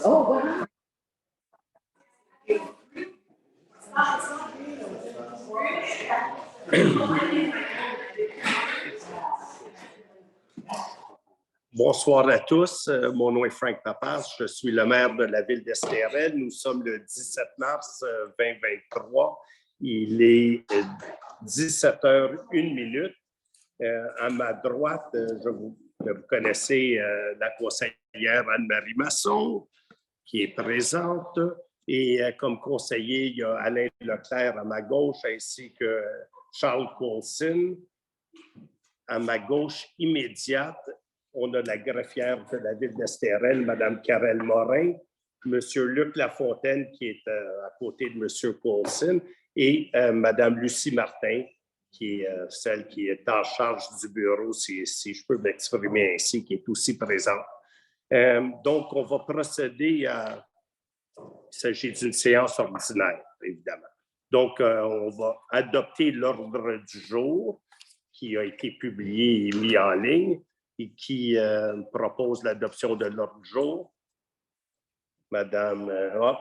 Oh, wow. Bonsoir à tous. Mon nom est Frank Papas. Je suis le maire de la ville d'Estérel. Nous sommes le 17 mars 2023. Il est 17h01. À ma droite, vous connaissez la conseillère Anne-Marie Masson, qui est présente. Et comme conseiller, il y a Alain Leclerc à ma gauche, ainsi que Charles Coulson. À ma gauche immédiate, on a la greffière de la ville d'Estérel, Mme Karel Morin, M. Luc Lafontaine, qui est à côté de M. Coulson, et Mme Lucie Martin, qui est celle qui est en charge du bureau, si je peux m'exprimer ainsi, qui est aussi présente. Donc, on va procéder à... Il s'agit d'une séance ordinaire, évidemment. Donc, on va adopter l'ordre du jour qui a été publié et mis en ligne et qui propose l'adoption de l'ordre du jour.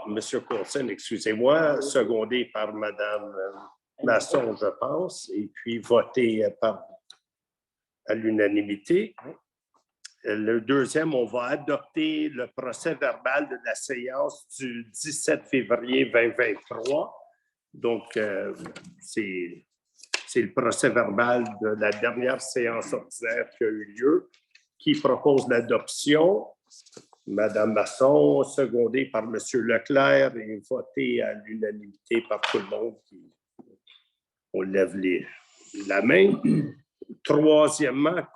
Monsieur Coulson, excusez-moi, secondé par Madame Masson, je pense, et puis voté à l'unanimité. Le deuxième, on va adopter le procès verbal de la séance du 17 février 2023. Donc, c'est le procès verbal de la dernière séance ordinaire qui a eu lieu, qui propose l'adoption. Madame Masson, secondée par Monsieur Leclerc et votée à l'unanimité par tout le monde. On lève la main. Troisièmement,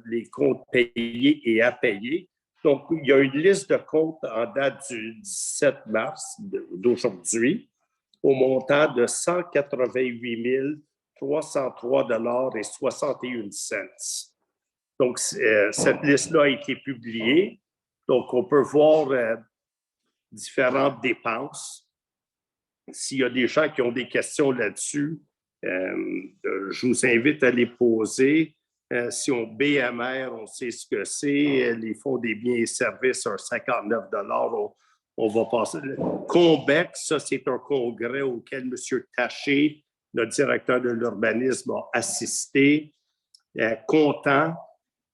les comptes payés et à payer. Donc, il y a une liste de comptes en date du 17 mars d'aujourd'hui au montant de 188 303,61 $. Donc, cette liste-là a été publiée. Donc, on peut voir différentes dépenses. S'il y a des gens qui ont des questions là-dessus, je vous invite à les poser. Si on BMR, on sait ce que c'est. Les fonds des biens et services, un 59 $. On va passer. Conbec, ça, c'est un congrès auquel M. Taché, notre directeur de l'urbanisme, a assisté. Contant,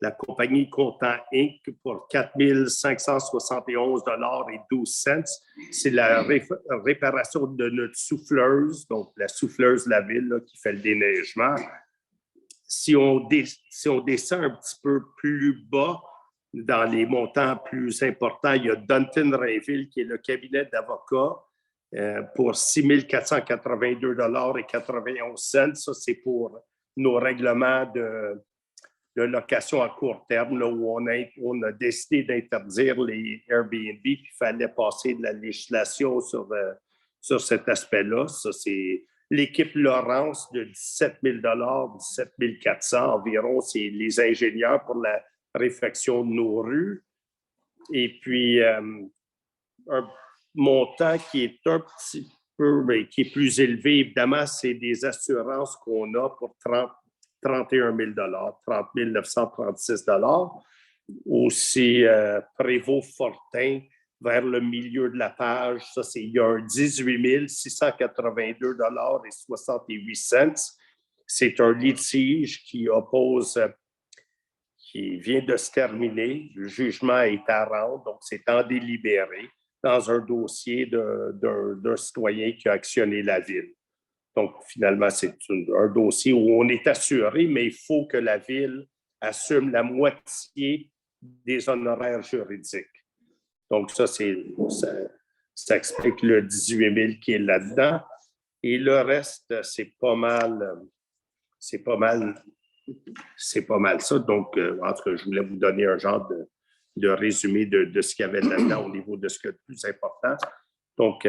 la compagnie Contant Inc. pour 4 571,12 $. C'est la réparation de notre souffleuse, donc la souffleuse de la ville là, qui fait le déneigement. Si on descend un petit peu plus bas, dans les montants plus importants, il y a Dunton Rainville, qui est le cabinet d'avocats, pour 6 482,91 $. Ça, c'est pour nos règlements de location à court terme, là, où on a décidé d'interdire les Airbnb, puis il fallait passer de la législation sur cet aspect-là. Ça, c'est l'équipe Laurence de 17 000 $, 17 400 environ. C'est les ingénieurs pour la réfection de nos rues. Et puis, un montant qui est un petit peu, mais qui est plus élevé, évidemment, c'est des assurances qu'on a pour 31 000 $, 30 936 $. Aussi, Prévost-Fortin, vers le milieu de la page, ça, il y a un 18 682,68 $. C'est un litige qui vient de se terminer. Le jugement est à rendre, donc c'est en délibéré dans un dossier d'un citoyen qui a actionné la ville. Donc, finalement, c'est un dossier où on est assuré, mais il faut que la ville assume la moitié des honoraires juridiques. Donc, ça explique le 18 000 qui est là-dedans. Et le reste, c'est pas mal ça. Donc, en tout cas, je voulais vous donner un genre de résumé de ce qu'il y avait là-dedans au niveau de ce qui est le plus important. Donc,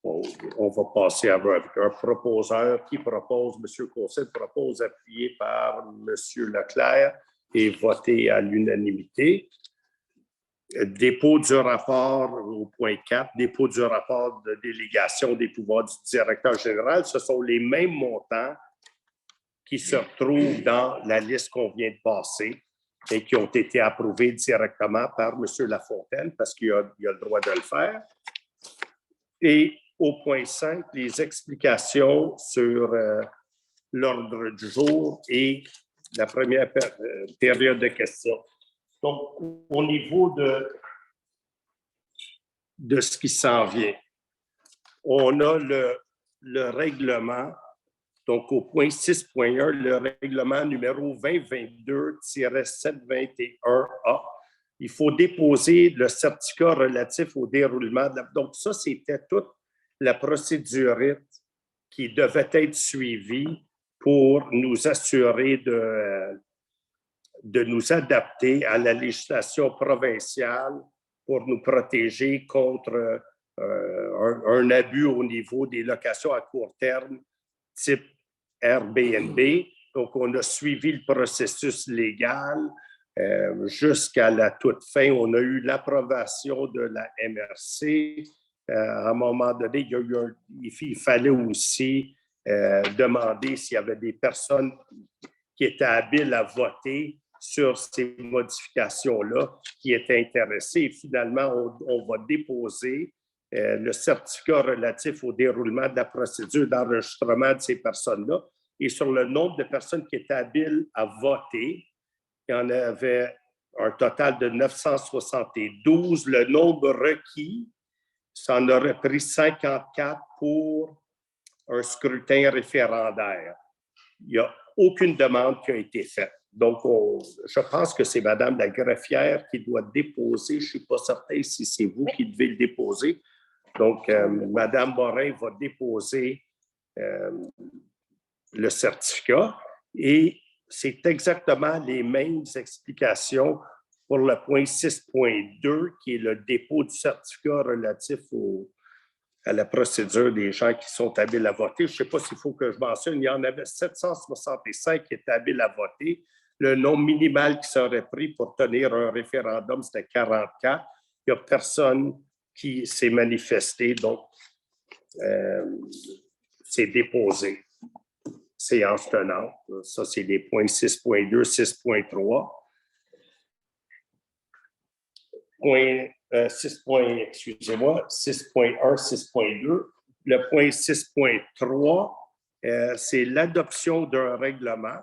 on va passer avec un proposeur qui propose, M. Coulson propose, appuyé par M. Leclerc et voté à l'unanimité. Dépôt du rapport au point 4, dépôt du rapport de délégation des pouvoirs du directeur général. Ce sont les mêmes montants qui se retrouvent dans la liste qu'on vient de passer. et qui ont été approuvés directement par M. Lafontaine parce qu'il a le droit de le faire. Et au point 5, les explications sur l'ordre du jour et la première période de questions. Donc, au niveau de ce qui s'en vient, on a le règlement. Donc, au point 6.1, le règlement numéro 2022-721A, il faut déposer le certificat relatif au déroulement. Donc, ça, c'était toute la procédure qui devait être suivie pour nous assurer de nous adapter à la législation provinciale pour nous protéger contre un abus au niveau des locations à court terme type Airbnb. Donc, on a suivi le processus légal jusqu'à la toute fin. On a eu l'approbation de la MRC. À un moment donné, il fallait aussi demander s'il y avait des personnes qui étaient habiles à voter sur ces modifications-là, qui étaient intéressées. Et finalement, on va déposer le certificat relatif au déroulement de la procédure d'enregistrement de ces personnes-là. Et sur le nombre de personnes qui étaient habiles à voter, il y en avait un total de 972. Le nombre requis, ça en aurait pris 54 pour un scrutin référendaire. Il n'y a aucune demande qui a été faite. Donc, je pense que c'est Mme la greffière qui doit déposer. Je ne suis pas certain si c'est vous qui devez le déposer. Donc, Mme Morin va déposer le certificat et c'est exactement les mêmes explications pour le point 6.2 qui est le dépôt du certificat relatif à la procédure des gens qui sont habiles à voter. Je ne sais pas s'il faut que je mentionne, il y en avait 765 qui étaient habiles à voter. Le nombre minimal qui serait pris pour tenir un référendum, c'était 44. Il n'y a personne qui s'est manifesté, donc c'est déposé. Séance tenante. Ça, c'est les points 6.2, 6.3. Point 6.1, 6.2. Le point 6.3, c'est l'adoption d'un règlement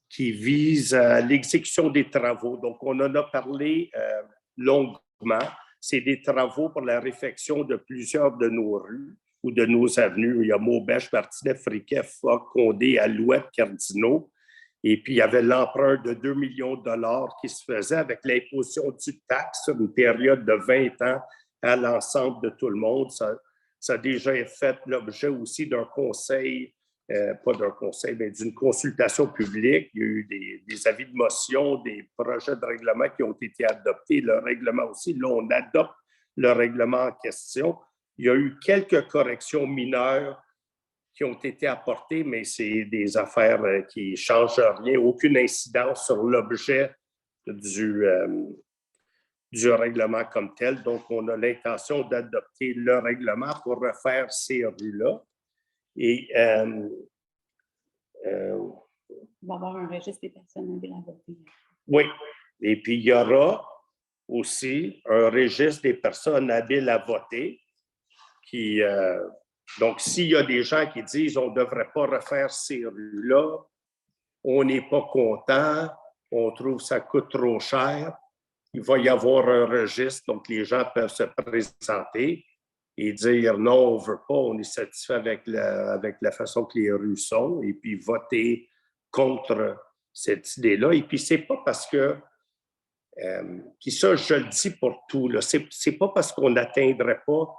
qui vise à l'exécution des travaux. Donc, on en a parlé longuement. C'est des travaux pour la réfection de plusieurs de nos rues ou de nos avenues. Il y a Maubèche, Martinet, Friquet, Foch, Condé, Alouette, Cardinaux. Et puis, il y avait l'emprunt de 2 millions de dollars qui se faisait avec l'imposition du taxe sur une période de 20 ans à l'ensemble de tout le monde. Ça a déjà fait l'objet aussi d'un conseil, pas d'un conseil, mais d'une consultation publique. Il y a eu des avis de motion, des projets de règlement qui ont été adoptés, le règlement aussi. Là, on adopte le règlement en question. Il y a eu quelques corrections mineures qui ont été apportées, mais c'est des affaires qui ne changent rien, aucune incidence sur l'objet du règlement comme tel. Donc, on a l'intention d'adopter le règlement pour refaire ces rues-là. Et il va y avoir un registre des personnes habiles à voter. Oui. Et puis, il y aura aussi un registre des personnes habiles à voter qui... donc, s'il y a des gens qui disent on ne devrait pas refaire ces rues-là, on n'est pas content, on trouve que ça coûte trop cher, il va y avoir un registre, donc les gens peuvent se présenter et dire non, on ne veut pas, on est satisfait avec la façon que les rues sont, et puis voter contre cette idée-là. Et puis, c'est pas parce que, puis ça, je le dis pour tout, là, c'est pas parce qu'on n'atteindrait pas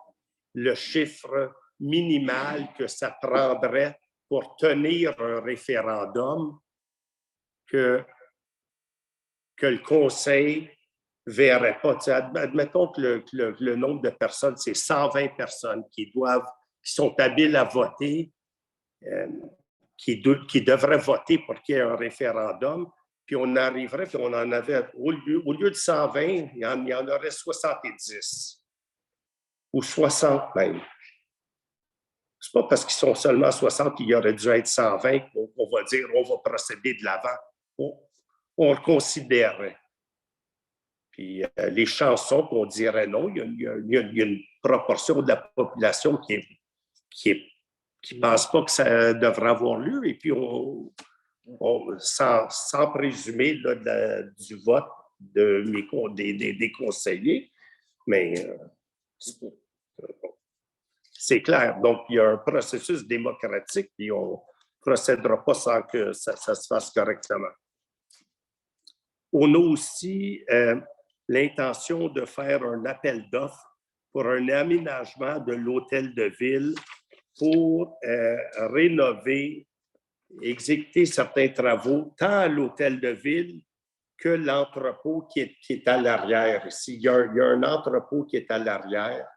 le chiffre minimal que ça prendrait pour tenir un référendum que le Conseil ne verrait pas. Admettons que le nombre de personnes, c'est 120 personnes qui sont habiles à voter, qui devraient voter pour qu'il y ait un référendum, puis on arriverait, puis on en avait, au lieu de 120, il y en aurait 70 ou 60 même. C'est pas parce qu'ils sont seulement 60 qu'il aurait dû être 120 qu'on va dire on va procéder de l'avant. On le considérait. Puis les chansons, qu'on dirait non, il y a une proportion de la population qui pense pas que ça devrait avoir lieu. Et puis, sans présumer là, du vote des conseillers, mais c'est clair. Donc, il y a un processus démocratique et on ne procédera pas sans que ça se fasse correctement. On a aussi l'intention de faire un appel d'offres pour un aménagement de l'hôtel de ville pour rénover, exécuter certains travaux, tant à l'hôtel de ville que l'entrepôt qui est à l'arrière. Ici, il y a un entrepôt qui est à l'arrière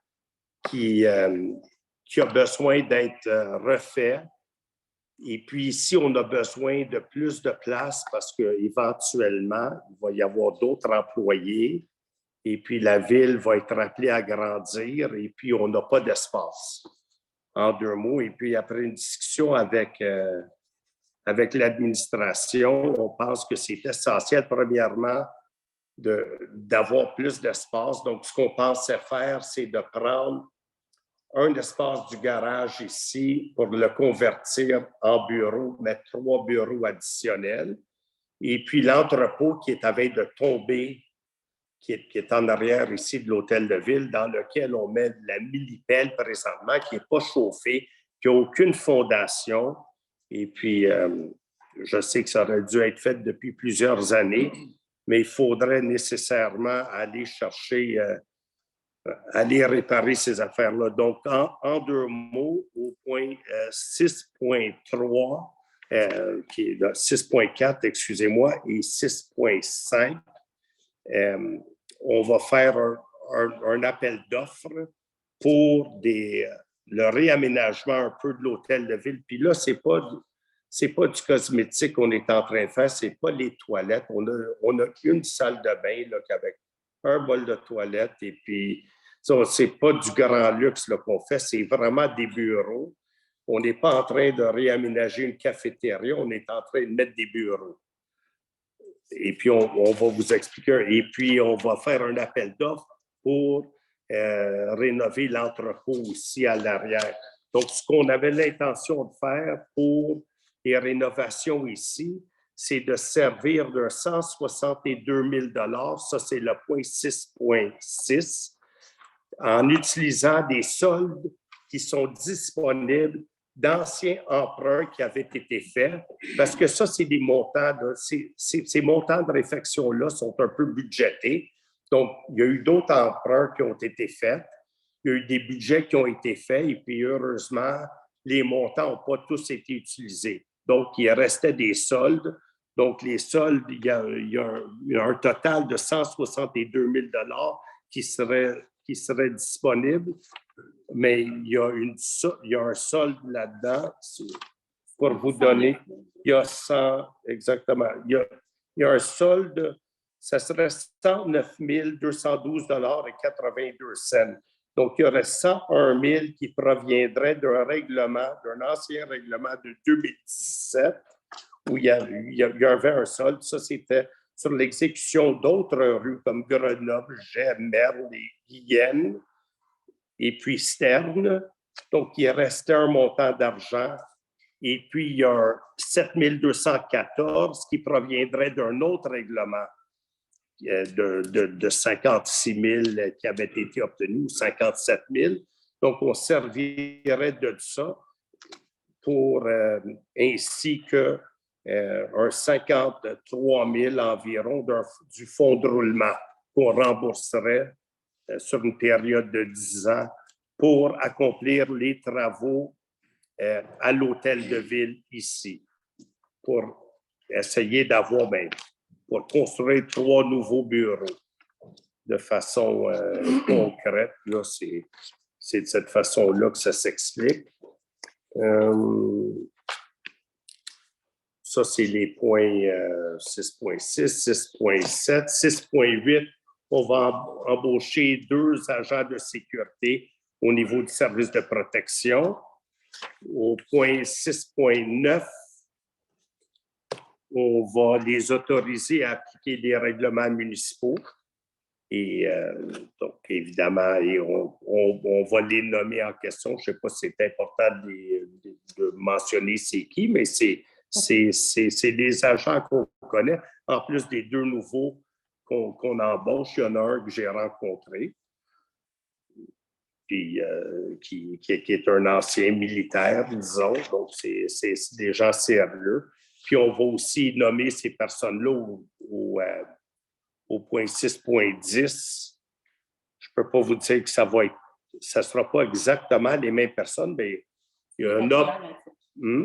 qui a besoin d'être refait. Et puis ici, on a besoin de plus de place parce qu'éventuellement, il va y avoir d'autres employés et puis la ville va être appelée à grandir et puis on n'a pas d'espace. En 2 mots. Et puis après une discussion avec l'administration, on pense que c'est essentiel, premièrement, d'avoir plus d'espace. Donc, ce qu'on pensait faire, c'est de prendre un espace du garage ici pour le convertir en bureau, mettre 3 bureaux additionnels. Et puis l'entrepôt qui est à veille de tomber, qui est en arrière ici de l'hôtel de ville, dans lequel on met la millipelle présentement, qui n'est pas chauffée, qui n'a aucune fondation. Et puis, je sais que ça aurait dû être fait depuis plusieurs années, mais il faudrait nécessairement aller chercher aller réparer ces affaires-là. Donc, en 2 mots, au point 6.3, qui est 6.4, excusez-moi, et 6.5, on va faire un appel d'offres pour le réaménagement un peu de l'hôtel de ville. Puis là, c'est pas du cosmétique qu'on est en train de faire, c'est pas les toilettes. On a une salle de bain là, avec un bol de toilette et puis c'est pas du grand luxe là, qu'on fait, c'est vraiment des bureaux. On n'est pas en train de réaménager une cafétéria, on est en train de mettre des bureaux. Et puis, on va vous expliquer. Et puis, on va faire un appel d'offres pour rénover l'entrepôt aussi à l'arrière. Donc, ce qu'on avait l'intention de faire pour les rénovations ici, c'est de servir de 162 000 $, ça c'est le point 6.6, en utilisant des soldes qui sont disponibles d'anciens emprunts qui avaient été faits, parce que ça, c'est des montants, ces montants de réfection-là sont un peu budgétés. Donc, il y a eu d'autres emprunts qui ont été faits, il y a eu des budgets qui ont été faits, et puis heureusement, les montants n'ont pas tous été utilisés. Donc, il restait des soldes. Donc, les soldes, il y a un total de 162 000 $ qui serait disponible, mais il y a un solde là-dedans. Pour vous donner, il y a 100, exactement, il y a un solde, ça serait 109 212,82 $. Donc, il y aurait 101 000 qui proviendraient d'un ancien règlement de 2017 où il y avait un solde. Ça, c'était sur l'exécution d'autres rues comme Grenoble, Gers, Merle et Guyenne, et puis Sterne. Donc, il restait un montant d'argent. Et puis, il y a 7 214 qui proviendrait d'un autre règlement de 56 000 qui avait été obtenu, 57 000. Donc, on servirait de ça pour ainsi que un 53 000 environ du fonds de roulement qu'on rembourserait sur une période de 10 ans pour accomplir les travaux à l'hôtel de ville ici, pour essayer d'avoir, pour construire 3 nouveaux bureaux de façon concrète. Là, c'est de cette façon-là que ça s'explique. Ça, c'est les points 6.6, 6.7, 6.8. On va embaucher 2 agents de sécurité au niveau du service de protection. Au point 6.9, on va les autoriser à appliquer les règlements municipaux. Et donc, évidemment, on va les nommer en question. Je ne sais pas si c'est important de mentionner c'est qui, mais c'est des agents qu'on connaît. En plus des deux nouveaux qu'on embauche, il y en a un que j'ai rencontré, puis, qui est un ancien militaire, disons. Donc, c'est des gens sérieux. Puis, on va aussi nommer ces personnes-là au point 6.10. Je ne peux pas vous dire que ça ne sera pas exactement les mêmes personnes, mais il y a un autre.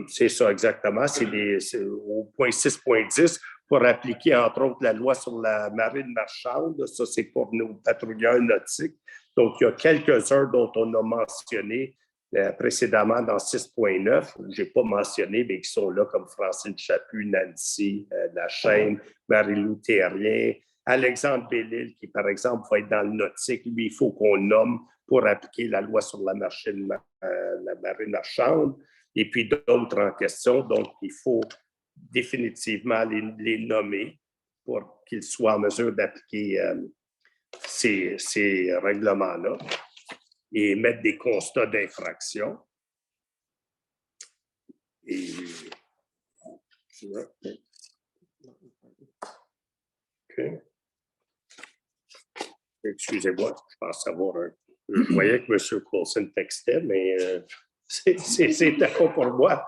C'est ça, exactement. C'est au point 6.10 pour appliquer, entre autres, la loi sur la marine marchande. Ça, c'est pour nos patrouilleurs nautiques. Donc, il y a quelques-uns dont on a mentionné précédemment dans 6.9, je n'ai pas mentionné, mais qui sont là, comme Francine Chaput, Nancy Lachaine, Marie-Lou Thérien, Alexandre Bellil, qui, par exemple, va être dans le nautique. Lui, il faut qu'on nomme pour appliquer la loi sur la marine marchande. Et puis d'autres en question. Donc, il faut définitivement les nommer pour qu'ils soient en mesure d'appliquer ces règlements-là et mettre des constats d'infraction. Et okay. Excusez-moi, je pense savoir je voyais que M. Coulson textait, mais c'était pas pour moi.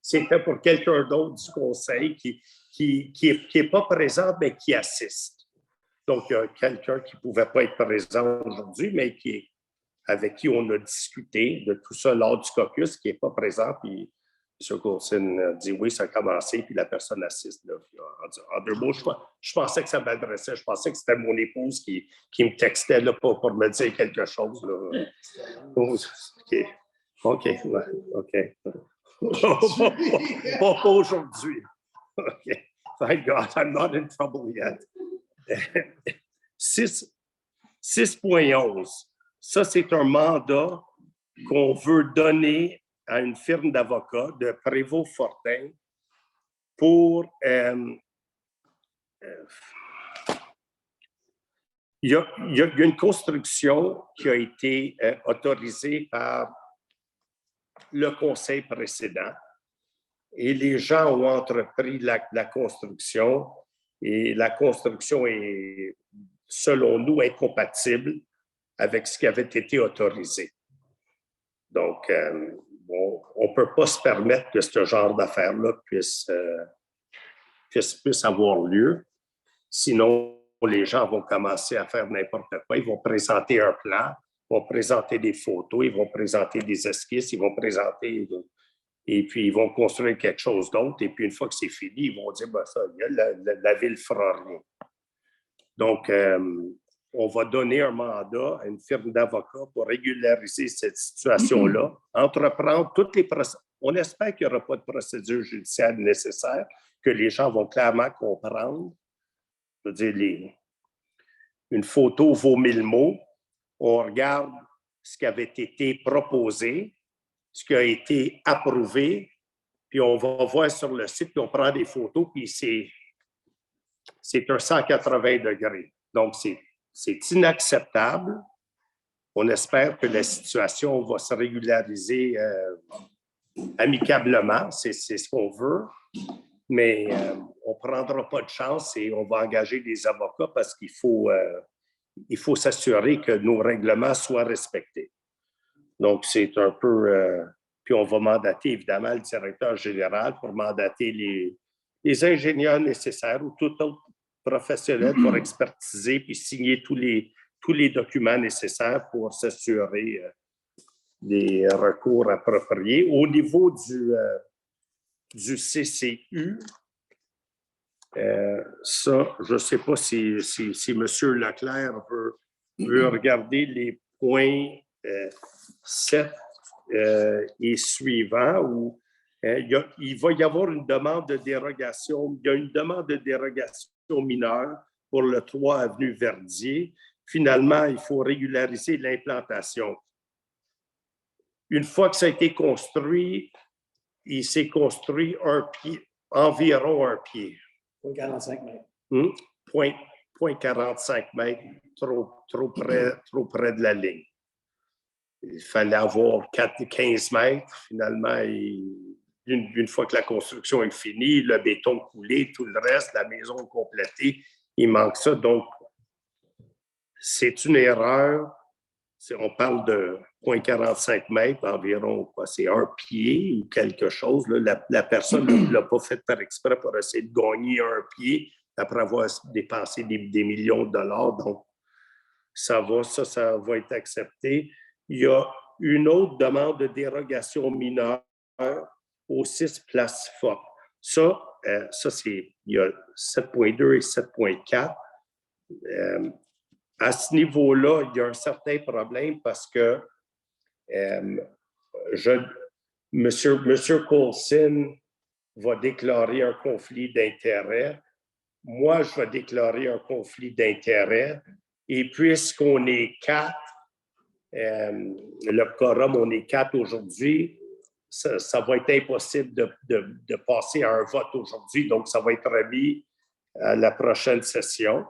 C'était pour quelqu'un d'autre du conseil qui est pas présent, mais qui assiste. Donc, il y a quelqu'un qui ne pouvait pas être présent aujourd'hui, mais avec qui on a discuté de tout ça lors du caucus, qui n'est pas présent. Puis M. Coulson dit oui, ça a commencé, puis la personne assiste. Là. En deux mots, je pensais que ça m'adressait. Je pensais que c'était mon épouse qui me textait là, pour me dire quelque chose. Là. OK. Pas aujourd'hui. OK. Thank God, I'm not in trouble yet. 6.11. Ça, c'est un mandat qu'on veut donner à une firme d'avocats de Prévost-Fortin pour... il y a une construction qui a été autorisée par le conseil précédent et les gens ont entrepris la construction et la construction est, selon nous, incompatible avec ce qui avait été autorisé. Donc, on ne peut pas se permettre que ce genre d'affaires-là puisse avoir lieu. Sinon, les gens vont commencer à faire n'importe quoi. Ils vont présenter un plan, ils vont présenter des photos, ils vont présenter des esquisses, ils vont présenter... Et puis, ils vont construire quelque chose d'autre. Et puis, une fois que c'est fini, ils vont dire, ben, ça, la ville ne fera rien. Donc, on va donner un mandat à une firme d'avocats pour régulariser cette situation-là, entreprendre toutes les procédures. On espère qu'il n'y aura pas de procédure judiciaire nécessaire, que les gens vont clairement comprendre. Je veux dire, une photo vaut 1000 mots. On regarde ce qui avait été proposé, ce qui a été approuvé, puis on va voir sur le site, puis on prend des photos, puis c'est un 180 degrés. Donc, c'est inacceptable. On espère que la situation va se régulariser amicablement, c'est ce qu'on veut, mais on ne prendra pas de chance et on va engager des avocats parce qu'il faut s'assurer que nos règlements soient respectés. Donc, c'est un peu... puis on va mandater, évidemment, le directeur général pour mandater les ingénieurs nécessaires ou tout autre professionnel pour expertiser puis signer tous les documents nécessaires pour s'assurer des recours appropriés. Au niveau du CCU, ça, je ne sais pas si M. Leclerc veut regarder les points 7 et suivants où il va y avoir une demande de dérogation. Il y a une demande de dérogation mineure pour le 3 avenue Verdier. Finalement, il faut régulariser l'implantation. Une fois que ça a été construit, il s'est construit environ un pied. 0,45 mètres. Point 45 mètres, trop près de la ligne. Il fallait avoir 15 mètres. Finalement, une fois que la construction est finie, le béton coulé, tout le reste, la maison complétée, il manque ça. Donc, c'est une erreur. On parle de 0,45 mètres, environ, c'est un pied ou quelque chose. Là. La personne ne l'a pas fait par exprès pour essayer de gagner un pied après avoir dépensé des millions de dollars. Donc, ça va être accepté. Il y a une autre demande de dérogation mineure aux 6 places fortes. Ça il y a 7.2 et 7.4. À ce niveau-là, il y a un certain problème parce que M. Coulson va déclarer un conflit d'intérêts. Moi, je vais déclarer un conflit d'intérêts. Et puisqu'on est 4, le quorum, on est 4 aujourd'hui, ça va être impossible de passer à un vote aujourd'hui. Donc, ça va être remis à la prochaine session.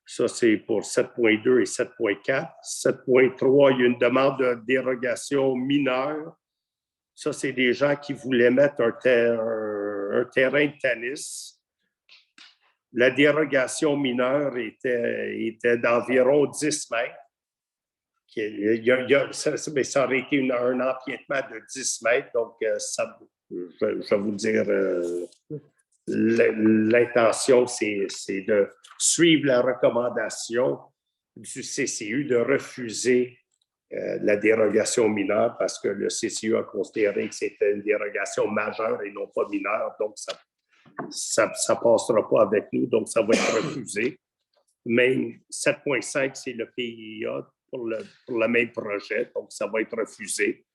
Ça, c'est pour 7.2 et 7.4. 7.3, il y a une demande de dérogation mineure. Ça, c'est des gens qui voulaient mettre un terrain de tennis. La dérogation mineure était d'environ 10 mètres. Ça aurait été un empiètement de 10 mètres. Donc, je vais vous dire, l'intention, c'est de suivre la recommandation du CCU de refuser la dérogation mineure parce que le CCU a considéré que c'était une dérogation majeure et non pas mineure. Donc, ça ne passera pas avec nous, donc ça va être refusé. Même 7.5, c'est le PIA pour le même projet, donc ça va être refusé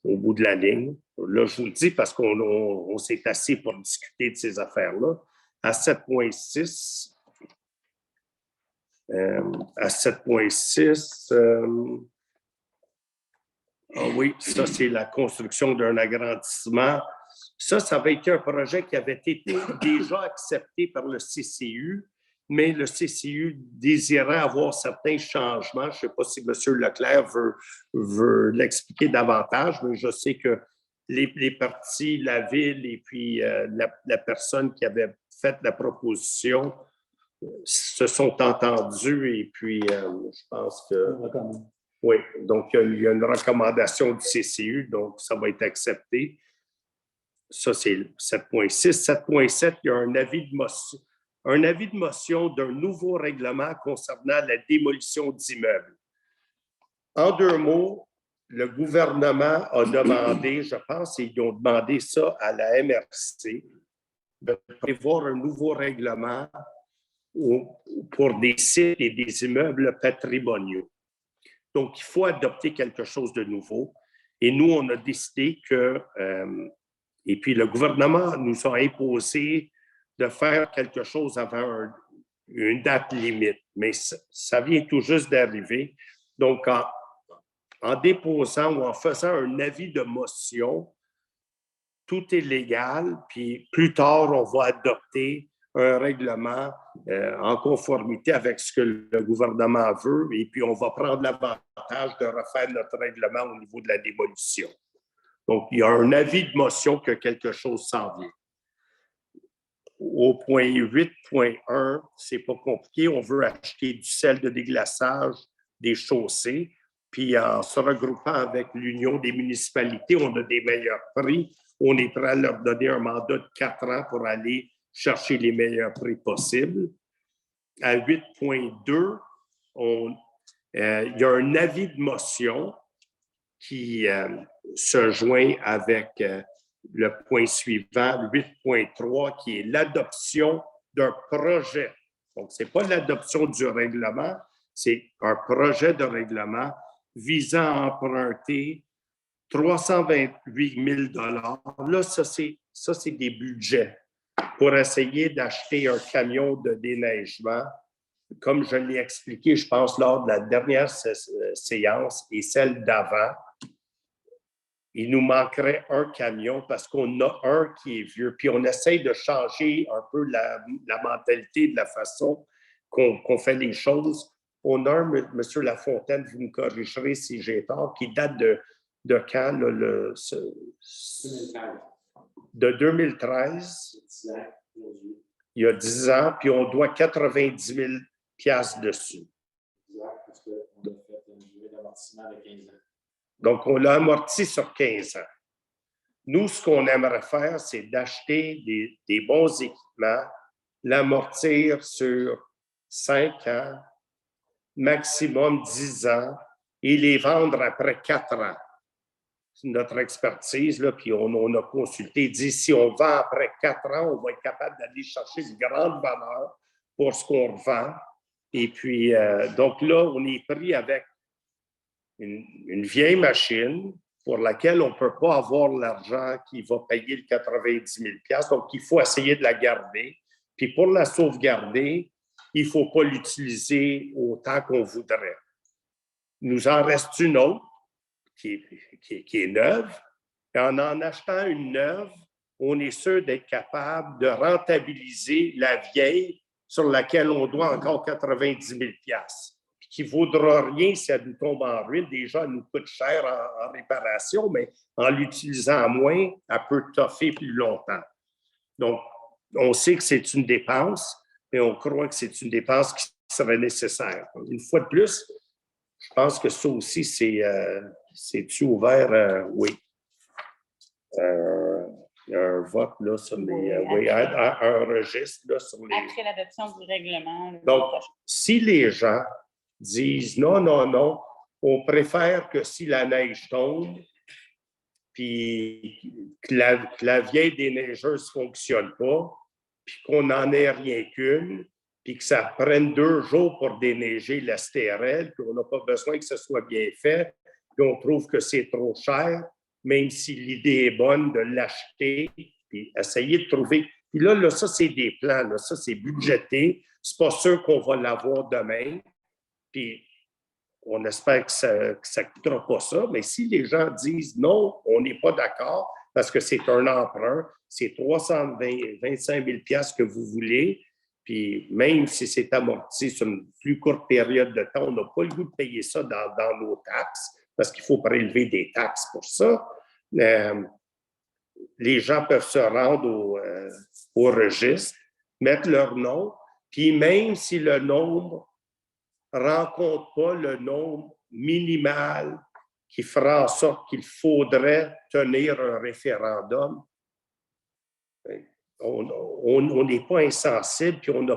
au bout de la ligne. Là, je vous le dis parce qu'on s'est assis pour discuter de ces affaires-là. À 7.6, oui, ça, c'est la construction d'un agrandissement. Ça avait été un projet qui avait été déjà accepté par le CCU, mais le CCU désirait avoir certains changements. Je ne sais pas si M. Leclerc veut l'expliquer davantage, mais je sais que les partis, la ville et puis la personne qui avait fait la proposition se sont entendus et puis je pense que... Oui, donc il y a une recommandation du CCU, donc ça va être accepté. Ça, c'est 7.6. 7.7, il y a un avis de motion d'un nouveau règlement concernant la démolition d'immeubles. En 2 mots, le gouvernement a demandé, je pense, ils ont demandé ça à la MRC, de prévoir un nouveau règlement pour des sites et des immeubles patrimoniaux. Donc, il faut adopter quelque chose de nouveau. Et nous, on a décidé que... et puis, le gouvernement nous a imposé de faire quelque chose avant une date limite. Mais ça vient tout juste d'arriver. Donc, en déposant ou en faisant un avis de motion, tout est légal. Puis, plus tard, on va adopter un règlement en conformité avec ce que le gouvernement veut. Et puis, on va prendre l'avantage de refaire notre règlement au niveau de la démolition. Donc, il y a un avis de motion que quelque chose s'en vient. Au point 8.1, c'est pas compliqué. On veut acheter du sel de déglaçage des chaussées. Puis, en se regroupant avec l'Union des municipalités, on a des meilleurs prix. On est prêt à leur donner un mandat de 4 ans pour aller chercher les meilleurs prix possibles. À 8.2, il y a un avis de motion qui se joint avec le point suivant, 8.3, qui est l'adoption d'un projet. Donc, ce n'est pas l'adoption du règlement, c'est un projet de règlement visant à emprunter 328 000 $. Là, ça, c'est des budgets pour essayer d'acheter un camion de déneigement comme je l'ai expliqué, je pense, lors de la dernière séance et celle d'avant, il nous manquerait un camion parce qu'on a un qui est vieux. Puis on essaye de changer un peu la mentalité de la façon qu'on fait les choses. On a un, M. Lafontaine, vous me corrigerez si j'ai tort, qui date de quand? Là, 2013. De 2013. Il y a 10 ans, puis on doit 90 000 $ dessus. Exact, parce qu'on a fait une durée d'amortissement de 15 ans. Donc, on l'a amorti sur 15 ans. Nous, ce qu'on aimerait faire, c'est d'acheter des bons équipements, l'amortir sur 5 ans, maximum 10 ans, et les vendre après 4 ans. Notre expertise, là, puis on a consulté, dit si on vend après 4 ans, on va être capable d'aller chercher une grande valeur pour ce qu'on revend. Et puis, donc là, on est pris avec une vieille machine pour laquelle on ne peut pas avoir l'argent qui va payer le 90 000 $. Donc, il faut essayer de la garder. Puis pour la sauvegarder, il ne faut pas l'utiliser autant qu'on voudrait. Nous en reste une autre qui est neuve. Et en achetant une neuve, on est sûr d'être capable de rentabiliser la vieille sur laquelle on doit encore 90 000 $. Qui ne vaudra rien si elle nous tombe en ruine. Déjà, elle nous coûte cher en réparation, mais en l'utilisant moins, elle peut toffer plus longtemps. Donc, on sait que c'est une dépense, mais on croit que c'est une dépense qui serait nécessaire. Une fois de plus, je pense que ça aussi, c'est-tu ouvert? Oui. Il y a un vote là, sur les. Oui, un registre là, sur les. Après l'adoption du règlement. Donc, si les gens disent non, non, non, on préfère que si la neige tombe, puis que la vieille déneigeuse ne fonctionne pas, puis qu'on n'en ait rien qu'une, puis que ça prenne 2 jours pour déneiger la STRL, puis on n'a pas besoin que ce soit bien fait, puis on trouve que c'est trop cher, même si l'idée est bonne de l'acheter, puis essayer de trouver. Puis là ça, c'est des plans, là, ça, c'est budgété. C'est pas sûr qu'on va l'avoir demain. Puis, on espère que ça ne coûtera pas ça, mais si les gens disent non, on n'est pas d'accord parce que c'est un emprunt, c'est 325 000 $ que vous voulez, puis même si c'est amorti sur une plus courte période de temps, on n'a pas le goût de payer ça dans nos taxes parce qu'il faut prélever des taxes pour ça. Les gens peuvent se rendre au registre, mettre leur nom, puis même si le nombre ne rencontre pas le nombre minimal qui fera en sorte qu'il faudrait tenir un référendum, on n'est pas insensible, puis on n'a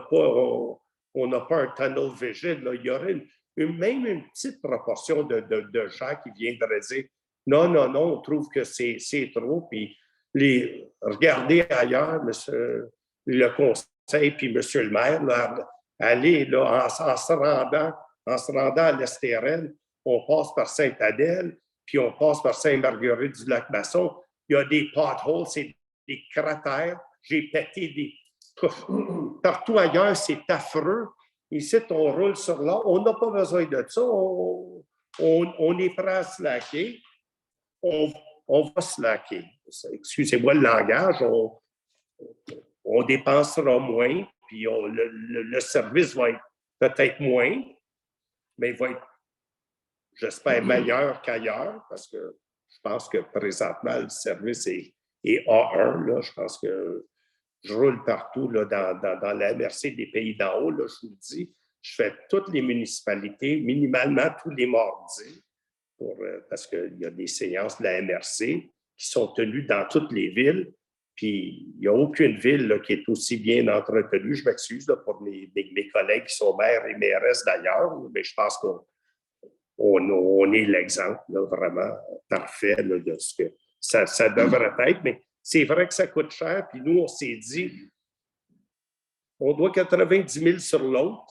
pas un tunnel vision. Là. Il y aurait même une petite proportion de gens qui viendraient dire non, non, non, on trouve que c'est trop, puis regardez ailleurs, le conseil, puis monsieur le maire, là, allez, là, en se rendant à l'Estérel, on passe par Sainte-Adèle, puis on passe par Sainte-Marguerite-du-Lac-Masson. Il y a des potholes, c'est des cratères. J'ai pété des... Partout ailleurs, c'est affreux. Ici, on roule sur l'eau. On n'a pas besoin de ça. On est prêt à slacker. On va slacker. Excusez-moi le langage. On dépensera moins, puis le service va être peut-être moins, mais il va être, j'espère, meilleur qu'ailleurs, parce que je pense que présentement, le service est A1. Là. Je pense que je roule partout là, dans la MRC des Pays d'en haut. Là, je vous le dis, je fais toutes les municipalités, minimalement tous les mardis, parce qu'il y a des séances de la MRC qui sont tenues dans toutes les villes. Puis, il n'y a aucune ville là, qui est aussi bien entretenue. Je m'excuse là, pour mes collègues qui sont maires et mairesses d'ailleurs, mais je pense qu'on est l'exemple là, vraiment parfait là, de ce que ça devrait être. Mais c'est vrai que ça coûte cher. Puis nous, on s'est dit, on doit 90 000 sur l'autre.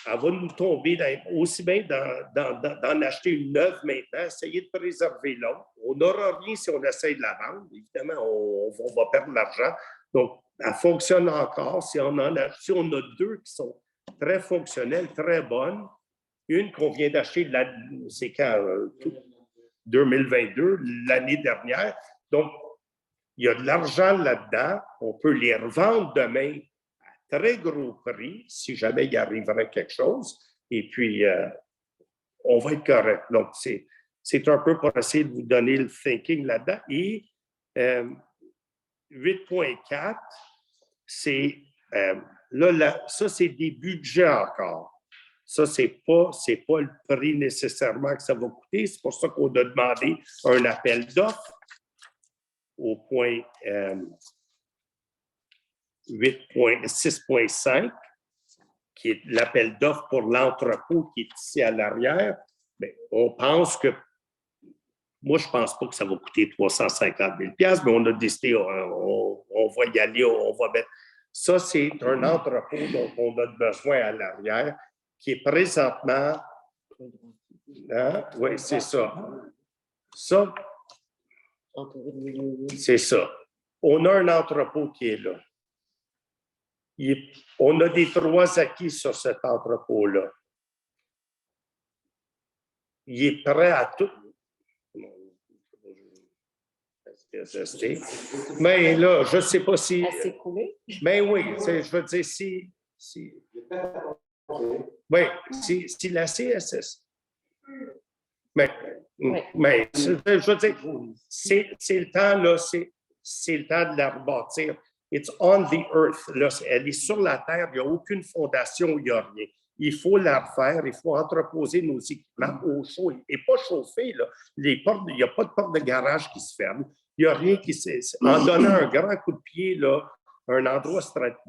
Elle va nous tomber aussi bien d'en acheter une neuve maintenant, essayer de préserver l'autre. On n'aura rien si on essaye de la vendre. Évidemment, on va perdre de l'argent. Donc, elle fonctionne encore. Si on a 2 qui sont très fonctionnelles, très bonnes. Une qu'on vient d'acheter, c'est quand? 2022, l'année dernière. Donc, il y a de l'argent là-dedans. On peut les revendre demain à très gros prix si jamais il arriverait quelque chose. Et puis, on va être correct. Donc, c'est un peu pour essayer de vous donner le thinking là-dedans. Et 8.4, c'est là, ça, c'est des budgets encore. Ça, c'est pas le prix nécessairement que ça va coûter. C'est pour ça qu'on a demandé un appel d'offres au point 6.5, qui est l'appel d'offres pour l'entrepôt qui est ici à l'arrière. Bien, on pense que, moi, je ne pense pas que ça va coûter 350 000 $, mais on a décidé, on va y aller, on va mettre. Ça, c'est un entrepôt dont on a besoin à l'arrière, qui est présentement. Hein? Oui, c'est ça. Ça, c'est ça. On a un entrepôt qui est là. On a des droits acquis sur cet entrepôt-là. Il est prêt à tout. Mais là, je ne sais pas si. Mais oui, je veux dire, oui, si la CSS. Mais je veux dire, c'est le temps, là, c'est le temps de la rebâtir. It's on the earth. Là, elle est sur la terre, il n'y a aucune fondation, il n'y a rien. Il faut la refaire, il faut entreposer nos équipements au chaud et pas chauffé. Là. Les portes, il n'y a pas de porte de garage qui se ferme. Il n'y a rien qui se. En donnant un grand coup de pied, là, un endroit stratégique.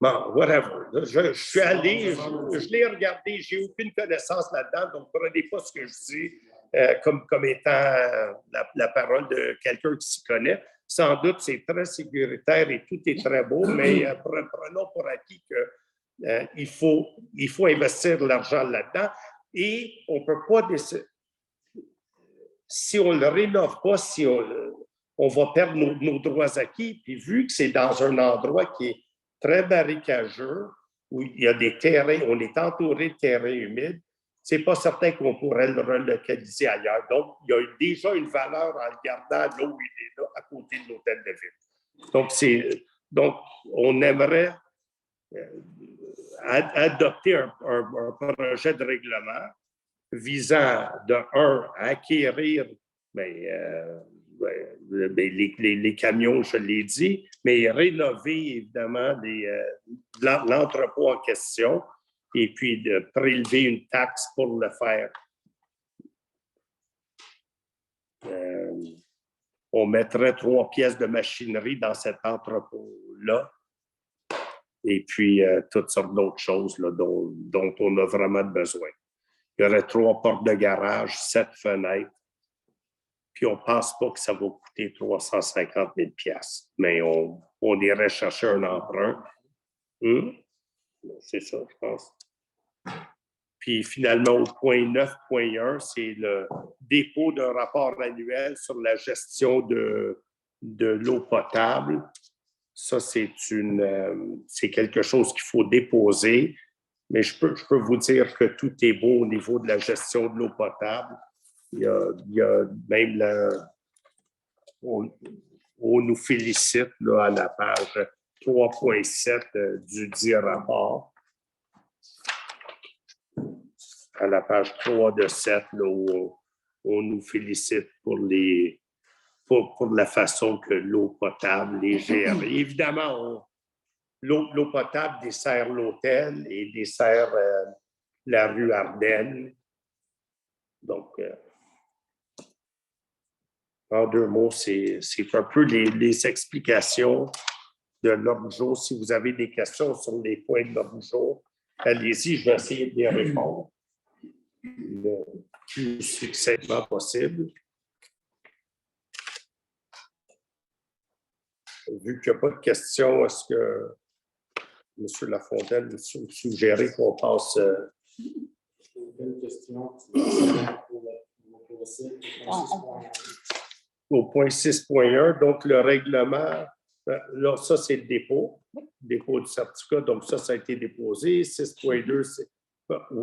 Bon, whatever. Je suis allé, je l'ai regardé, j'ai aucune connaissance là-dedans, donc prenez pas ce que je dis comme étant la parole de quelqu'un qui s'y connaît. Sans doute, c'est très sécuritaire et tout est très beau, mais prenons pour acquis qu'il faut investir l'argent là-dedans et on ne peut pas décider. Si on ne le rénove pas, si on va perdre nos droits acquis, puis vu que c'est dans un endroit qui est très marécageux, où il y a des terrains, on est entouré de terrains humides, c'est pas certain qu'on pourrait le relocaliser ailleurs. Donc, il y a déjà une valeur en le gardant là où il est là, à côté de l'hôtel de ville. Donc, on aimerait adopter un projet de règlement visant, de un, à acquérir les camions, je l'ai dit, mais rénover évidemment l'entrepôt en question et puis de prélever une taxe pour le faire. On mettrait 3 pièces de machinerie dans cet entrepôt-là et puis toutes sortes d'autres choses là, dont on a vraiment besoin. Il y aurait 3 portes de garage, 7 fenêtres. Puis on ne pense pas que ça va coûter 350 000 $. Mais on irait chercher un emprunt. C'est ça, je pense. Puis finalement, au point 9.1, c'est le dépôt d'un rapport annuel sur la gestion de l'eau potable. Ça, c'est quelque chose qu'il faut déposer. Mais je peux vous dire que tout est beau au niveau de la gestion de l'eau potable. Il y a même on nous félicite là, à la page 3.7 du dit rapport. À la page 3 de 7, là, où on nous félicite pour la façon que l'eau potable est gérée. Évidemment, l'eau potable dessert l'hôtel et dessert la rue Ardenne. Donc, en 2 mots, c'est un peu les explications de l'ordre du jour. Si vous avez des questions sur les points de l'ordre du jour, allez-y, je vais essayer de les répondre le plus succinctement possible. Vu qu'il n'y a pas de questions, est-ce que M. Lafontaine vous suggérait qu'on passe... Une question au point 6.1, donc le règlement, là, ça c'est le dépôt. dépôt du certificat, donc ça a été déposé. 6.2,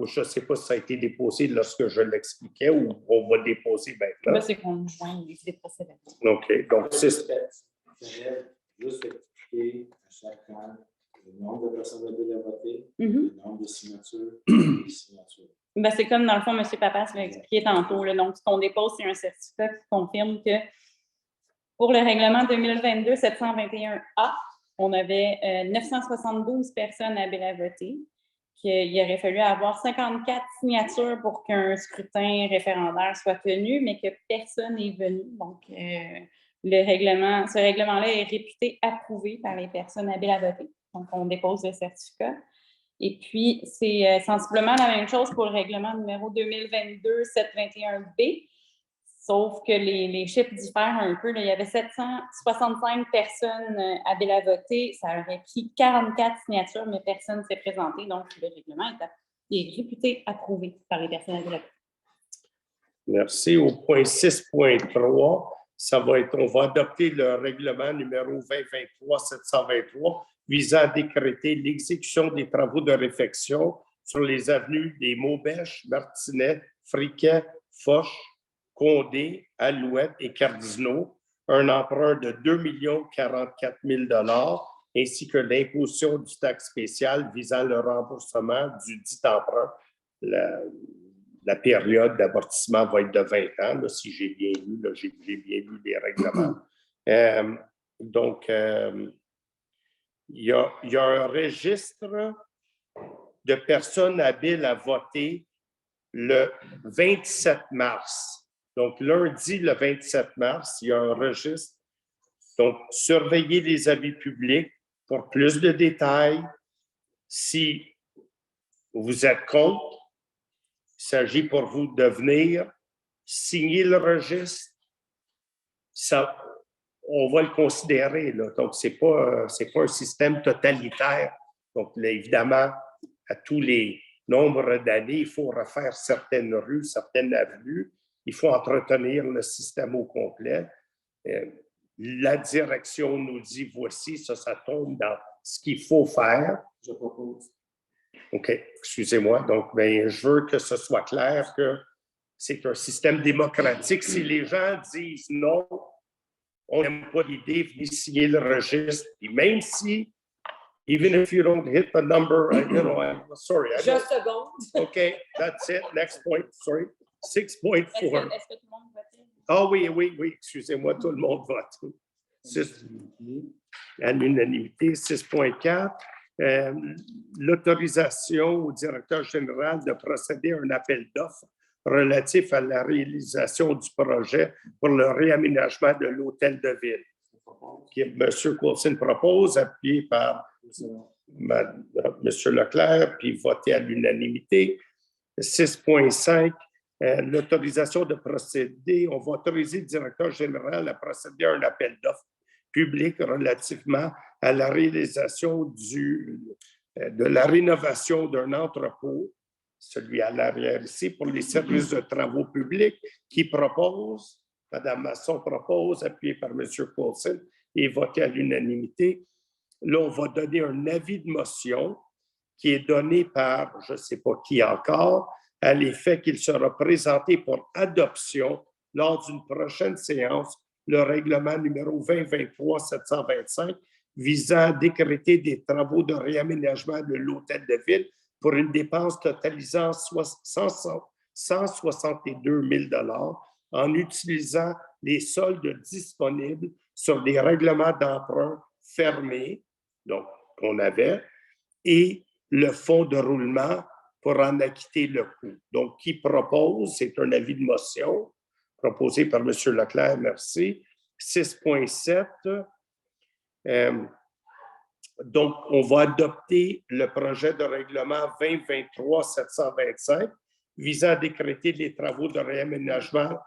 je ne sais pas si ça a été déposé lorsque je l'expliquais ou on va déposer maintenant. Là, c'est qu'on joint les précédents. OK, donc 6. Juste expliquer à chacun le nombre de personnes habiles à voter, Mhm. le nombre de signatures et les signatures. Ben, c'est comme, dans le fond, M. Papas l'a expliqué tantôt. Là. Donc, ce qu'on dépose, c'est un certificat qui confirme que pour le règlement 2022-721A, on avait 972 personnes habiles à voter, qu'il aurait fallu avoir 54 signatures pour qu'un scrutin référendaire soit tenu, mais que personne n'est venu. Donc, ce règlement-là est réputé approuvé par les personnes habiles à voter. Donc, on dépose le certificat. Et puis, c'est sensiblement la même chose pour le règlement numéro 2022-721B, sauf que les chiffres diffèrent un peu. Là. Il y avait 765 personnes habiles à voter. Ça aurait pris 44 signatures, mais personne ne s'est présenté. Donc, le règlement est réputé approuvé par les personnes habiles à voter. Merci. Au point 6.3, on va adopter le règlement numéro 2023-723 visant à décréter l'exécution des travaux de réfection sur les avenues des Maubèches, Martinet, Friquet, Foch, Condé, Alouette et Cardinaux, un emprunt de 2 044 000 $ ainsi que l'imposition du taxe spéciale visant le remboursement du dit emprunt. La période d'amortissement va être de 20 ans, là, si j'ai bien lu, j'ai bien lu les règlements. Il y a un registre de personnes habiles à voter le 27 mars. Donc, lundi, le 27 mars, il y a un registre. Donc, surveillez les avis publics pour plus de détails. Si vous êtes contre, il s'agit pour vous de venir signer le registre. Ça, on va le considérer, là. Donc, ce n'est pas un système totalitaire. Donc, là, évidemment, à tous les nombres d'années, il faut refaire certaines rues, certaines avenues. Il faut entretenir le système au complet. La direction nous dit, voici, ça tombe dans ce qu'il faut faire. Je propose. OK, excusez-moi. Donc, je veux que ce soit clair que c'est un système démocratique. Si les gens disent non, on n'aime pas l'idée, venez signer le registre. Et même si, even if you don't hit the number, I'm sorry. Just a second. OK, that's it. Next point, sorry. 6.4. Est-ce que tout le monde vote? Ah oui, excusez-moi, tout le monde vote. À l'unanimité, 6.4. L'autorisation au directeur général de procéder à un appel d'offres relatif à la réalisation du projet pour le réaménagement de l'hôtel de ville. M. Coulson propose, appuyé par M. Leclerc, puis voté à l'unanimité. 6.5, l'autorisation de procéder, on va autoriser le directeur général à procéder à un appel d'offres public relativement à la réalisation de la rénovation d'un entrepôt, celui à l'arrière ici, pour les services de travaux publics, qui propose, Mme Masson propose, appuyé par M. Coulson, et voté à l'unanimité. Là, on va donner un avis de motion qui est donné par, je ne sais pas qui encore, à l'effet qu'il sera présenté pour adoption lors d'une prochaine séance le règlement numéro 2023-725 visant à décréter des travaux de réaménagement de l'hôtel de ville pour une dépense totalisant 162 000 $ en utilisant les soldes disponibles sur des règlements d'emprunt fermés, donc qu'on avait, et le fonds de roulement pour en acquitter le coût. Donc, qui propose, c'est un avis de motion proposé par M. Leclerc, merci. 6.7. Donc, on va adopter le projet de règlement 2023-725 visant à décréter les travaux de réaménagement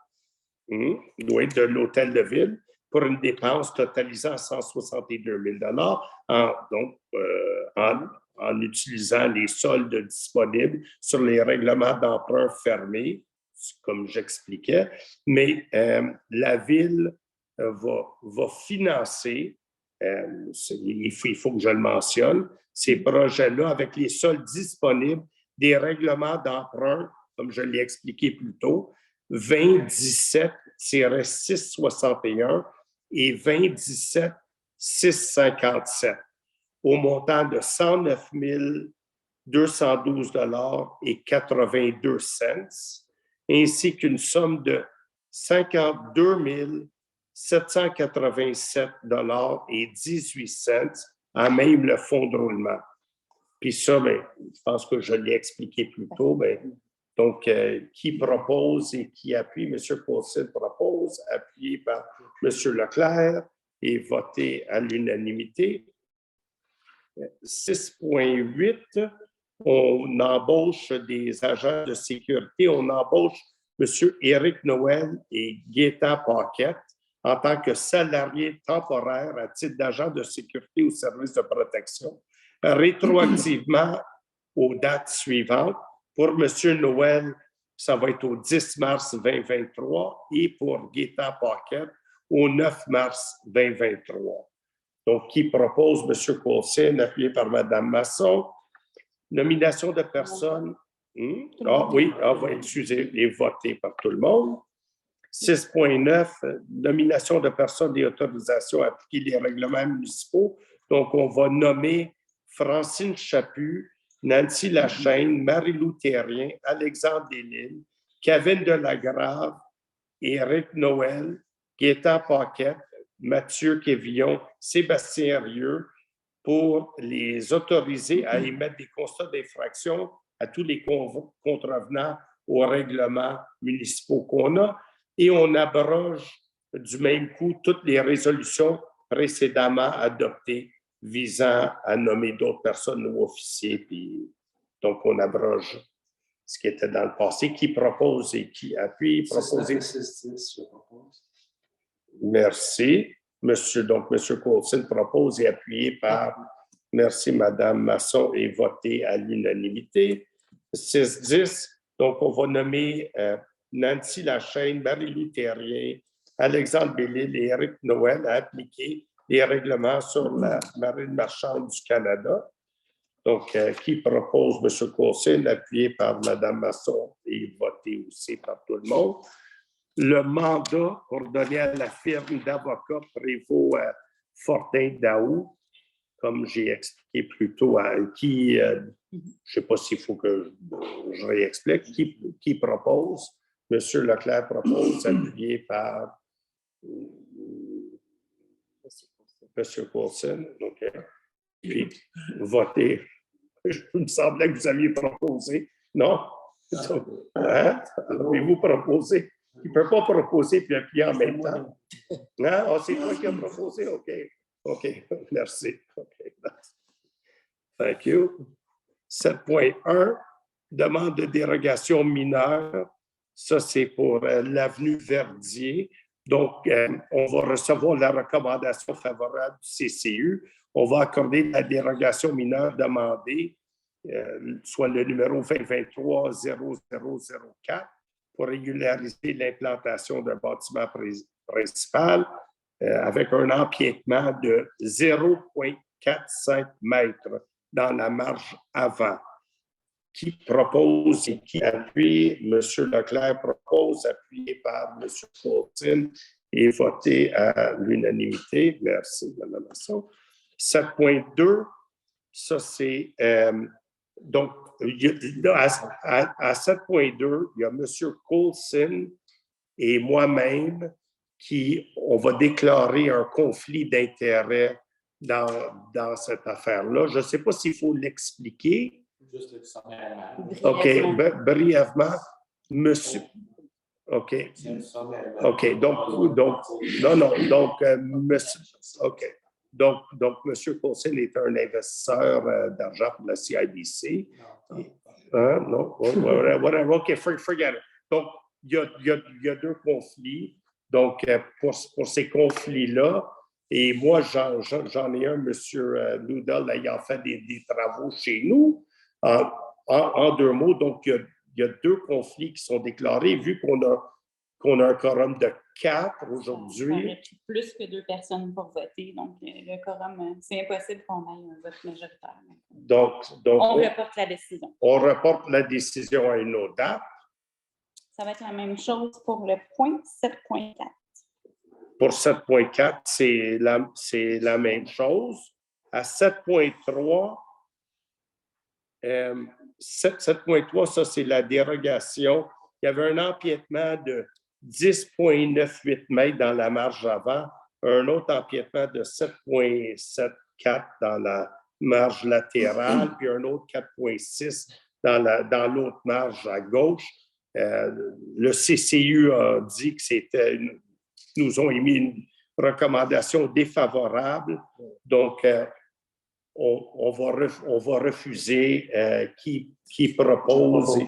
de l'hôtel de ville pour une dépense totalisant 162 000 $ en utilisant les soldes disponibles sur les règlements d'emprunt fermés, comme j'expliquais, mais la Ville va financer il faut que je le mentionne, ces projets-là, avec les soldes disponibles, des règlements d'emprunt, comme je l'ai expliqué plus tôt, 2017-661 et 2017-657, au montant de 109 212 et 82 cents, ainsi qu'une somme de 52 787 et 18 cents à même le fonds de roulement. Puis ça, bien, je pense que je l'ai expliqué plus tôt. Bien, donc, qui propose et qui appuie? M. Coulson propose, appuyé par M. Leclerc et voté à l'unanimité. 6.8, on embauche des agents de sécurité. On embauche M. Éric Noël et Gaétan Paquette en tant que salariés temporaires à titre d'agent de sécurité au service de protection, rétroactivement aux dates suivantes. Pour M. Noël, ça va être au 10 mars 2023 et pour Gaétan Paquette au 9 mars 2023. Donc, qui propose M. Coulson, appuyé par Mme Masson. Nomination de personnes. Excusez, et voté par tout le monde. 6.9, nomination de personnes et autorisations à appliquer les règlements municipaux. Donc, on va nommer Francine Chaput, Nancy Lachaine, Marie-Lou Thérien, Alexandre Delisle, Kevin Delagrave, Éric Noël, Gaétan Paquette, Mathieu Quévillon, Sébastien Rieu, pour les autoriser à émettre des constats d'infraction à tous les contrevenants aux règlements municipaux qu'on a. Et on abroge du même coup toutes les résolutions précédemment adoptées visant à nommer d'autres personnes ou officiers. Puis, donc, on abroge ce qui était dans le passé. Qui propose et qui appuie? Proposer. Merci. Donc, M. Coulson propose et appuyé par, merci, Mme Masson, et voté à l'unanimité. 6-10, donc on va nommer Nancy Lachaine, Marie-Lou Thérien, Alexandre Delisle et Éric Noël à appliquer les règlements sur la marine marchande du Canada. Donc, qui propose M. Coulson, appuyé par Mme Masson et voté aussi par tout le monde. Le mandat pour donner à la firme d'avocats Prévost Fortin-Daou, comme j'ai expliqué plus tôt, qui, je ne sais pas s'il faut que je réexplique, qui propose. M. Leclerc propose, appuyé par M. Coulson. Okay. Puis, voté. Il me semblait que vous aviez proposé. Non? Hein? Avez-vous proposé? Il ne peut pas proposer puis appuyer en même temps. Non? Oh, c'est toi qui as proposé? OK. OK. Merci. OK. Thank you. 7.1, demande de dérogation mineure. Ça, c'est pour l'avenue Verdier. Donc, on va recevoir la recommandation favorable du CCU. On va accorder la dérogation mineure demandée, soit le numéro 2023-0004, pour régulariser l'implantation d'un bâtiment principal avec un empiètement de 0,45 mètres dans la marge avant. Qui propose et qui appuie? M. Leclerc propose, appuyé par M. Coulson et voté à l'unanimité. Merci, Mme Masson. 7.2, ça c'est... donc, à 7.2, il y a M. Coulson et moi-même on va déclarer un conflit d'intérêts dans cette affaire-là. Je ne sais pas s'il faut l'expliquer. Juste le sommaire. OK, brièvement, monsieur. OK. OK, donc, monsieur. OK. Donc, monsieur Coulson est un investisseur d'argent pour la CIBC. Non? Whatever. OK, forget it. Donc, il y a deux conflits. Donc, pour ces conflits-là, et moi, j'en ai un, monsieur Noodle, ayant fait des travaux chez nous. En deux mots, donc, il y a deux conflits qui sont déclarés, vu qu'on a qu'on a un quorum de 4 Ça aujourd'hui. aurait pris plus que 2 personnes pour voter. Donc, le quorum, c'est impossible qu'on ait un vote majoritaire. Donc, On reporte la décision. on reporte la décision à une autre date. Ça va être la même chose pour le point 7.4. Pour 7.4, c'est la même chose. À 7.3, 7.3, ça, c'est la dérogation. Il y avait un empiètement de 10,98 mètres dans la marge avant, un autre empiètement de 7,74 dans la marge latérale, puis un autre 4,6 dans l'autre marge à gauche. Le CCU a dit que nous ont émis une recommandation défavorable. Donc, on va refuser qui propose.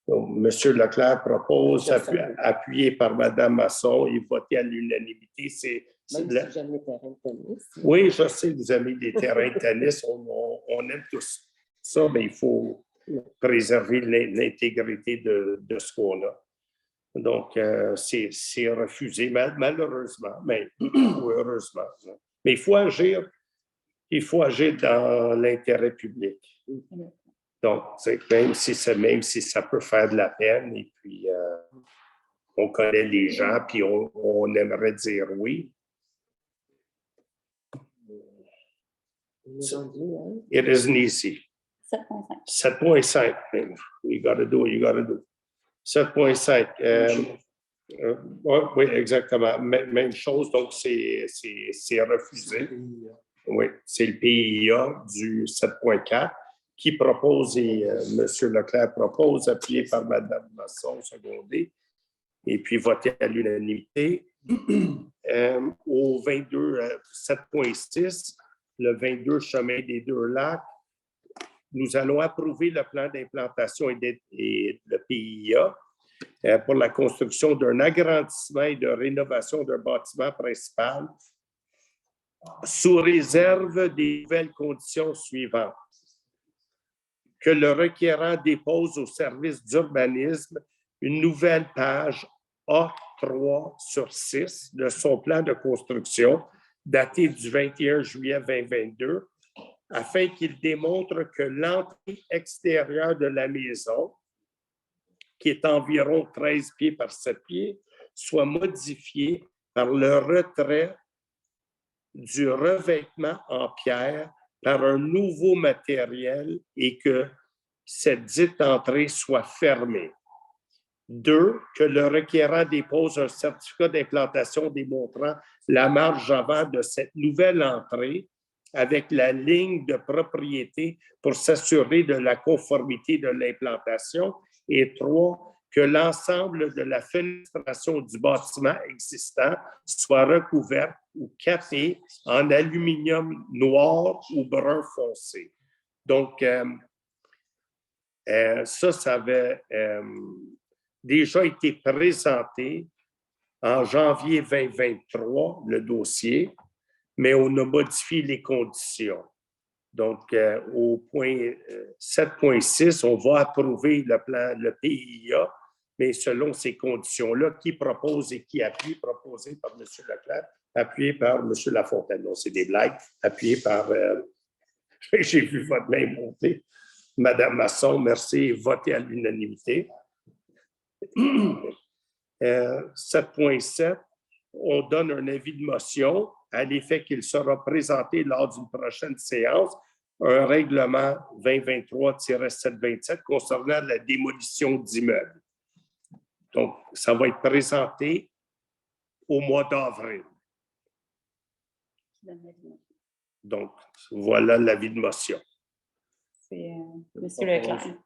Donc, M. Leclerc propose, appuyé par Mme Masson, et voté à l'unanimité. Même si j'aime les terrains de tennis. Oui, je sais que vous aimez les terrains de tennis. On aime tous ça, mais il faut préserver l'intégrité de ce qu'on a. Donc, c'est refusé, malheureusement, mais ou heureusement. Mais il faut agir dans l'intérêt public. Donc, même si ça peut faire de la peine, et puis on connaît les gens, puis on aimerait dire oui. It isn't easy. 7.5. 7.5. You gotta do what you gotta do. 7.5. Oui, exactement. Même chose, donc c'est refusé. Oui, c'est le PIA du 7.4 qui propose, et M. Leclerc propose, appuyé par Mme Masson, secondé, et puis voté à l'unanimité. Au 22, 7.6, le 22 chemin des Deux Lacs, nous allons approuver le plan d'implantation et le PIA pour la construction d'un agrandissement et de rénovation d'un bâtiment principal sous réserve des nouvelles conditions suivantes. Que le requérant dépose au service d'urbanisme une nouvelle page A3/6 de son plan de construction daté du 21 juillet 2022 afin qu'il démontre que l'entrée extérieure de la maison, qui est environ 13 pieds par 7 pieds, soit modifiée par le retrait du revêtement en pierre par un nouveau matériel et que cette dite entrée soit fermée. 2, que le requérant dépose un certificat d'implantation démontrant la marge avant de cette nouvelle entrée avec la ligne de propriété pour s'assurer de la conformité de l'implantation. Et 3, que l'ensemble de la fenestration du bâtiment existant soit recouverte ou capée en aluminium noir ou brun foncé. Donc, ça avait déjà été présenté en janvier 2023, le dossier, mais on a modifié les conditions. Donc, au point 7.6, on va approuver le PIA, mais selon ces conditions-là, qui propose et qui appuie, proposé par M. Leclerc, appuyé par M. Lafontaine. Non, c'est des blagues, appuyé par... j'ai vu votre main monter. Mme Masson, merci, votez à l'unanimité. 7.7, on donne un avis de motion à l'effet qu'il sera présenté lors d'une prochaine séance un règlement 2023-727 concernant la démolition d'immeubles. Donc, ça va être présenté au mois d'avril. Donc, voilà l'avis de motion. C'est M. Leclerc.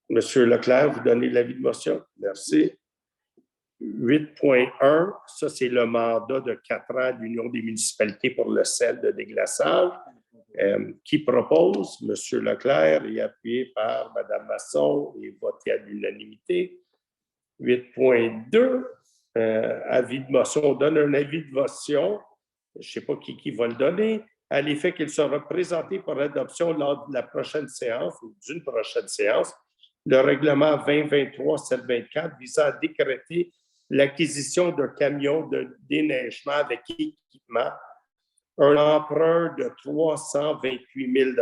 Monsieur Leclerc, vous donnez l'avis de motion? Merci. 8.1, ça, c'est le mandat de 4 ans de l'Union des municipalités pour le sel de déglaçage. Qui propose? M. Leclerc est appuyé par Mme Masson et voté à l'unanimité. 8.2, avis de motion. On donne un avis de motion, je ne sais pas qui va le donner, à l'effet qu'il sera présenté pour adoption lors de la prochaine séance ou d'une prochaine séance, le règlement 2023-724 visant à décréter l'acquisition d'un camion de déneigement avec équipement, un emprunt de 328 000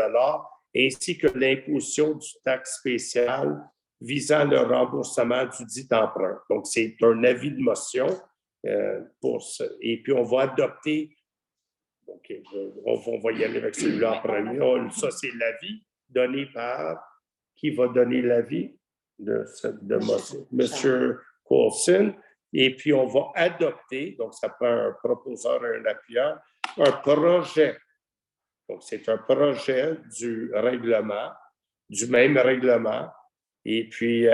ainsi que l'imposition du taxe spéciale visant le remboursement du dit emprunt. Donc, c'est un avis de motion pour ça. Et puis, on va adopter, donc, on va y aller avec celui-là en premier. Ça, c'est l'avis donné par, qui va donner l'avis de motion? M. Coulson. Et puis, on va adopter, donc ça peut être un proposeur et un appuyeur, un projet. Donc, c'est un projet du règlement, du même règlement. Et puis,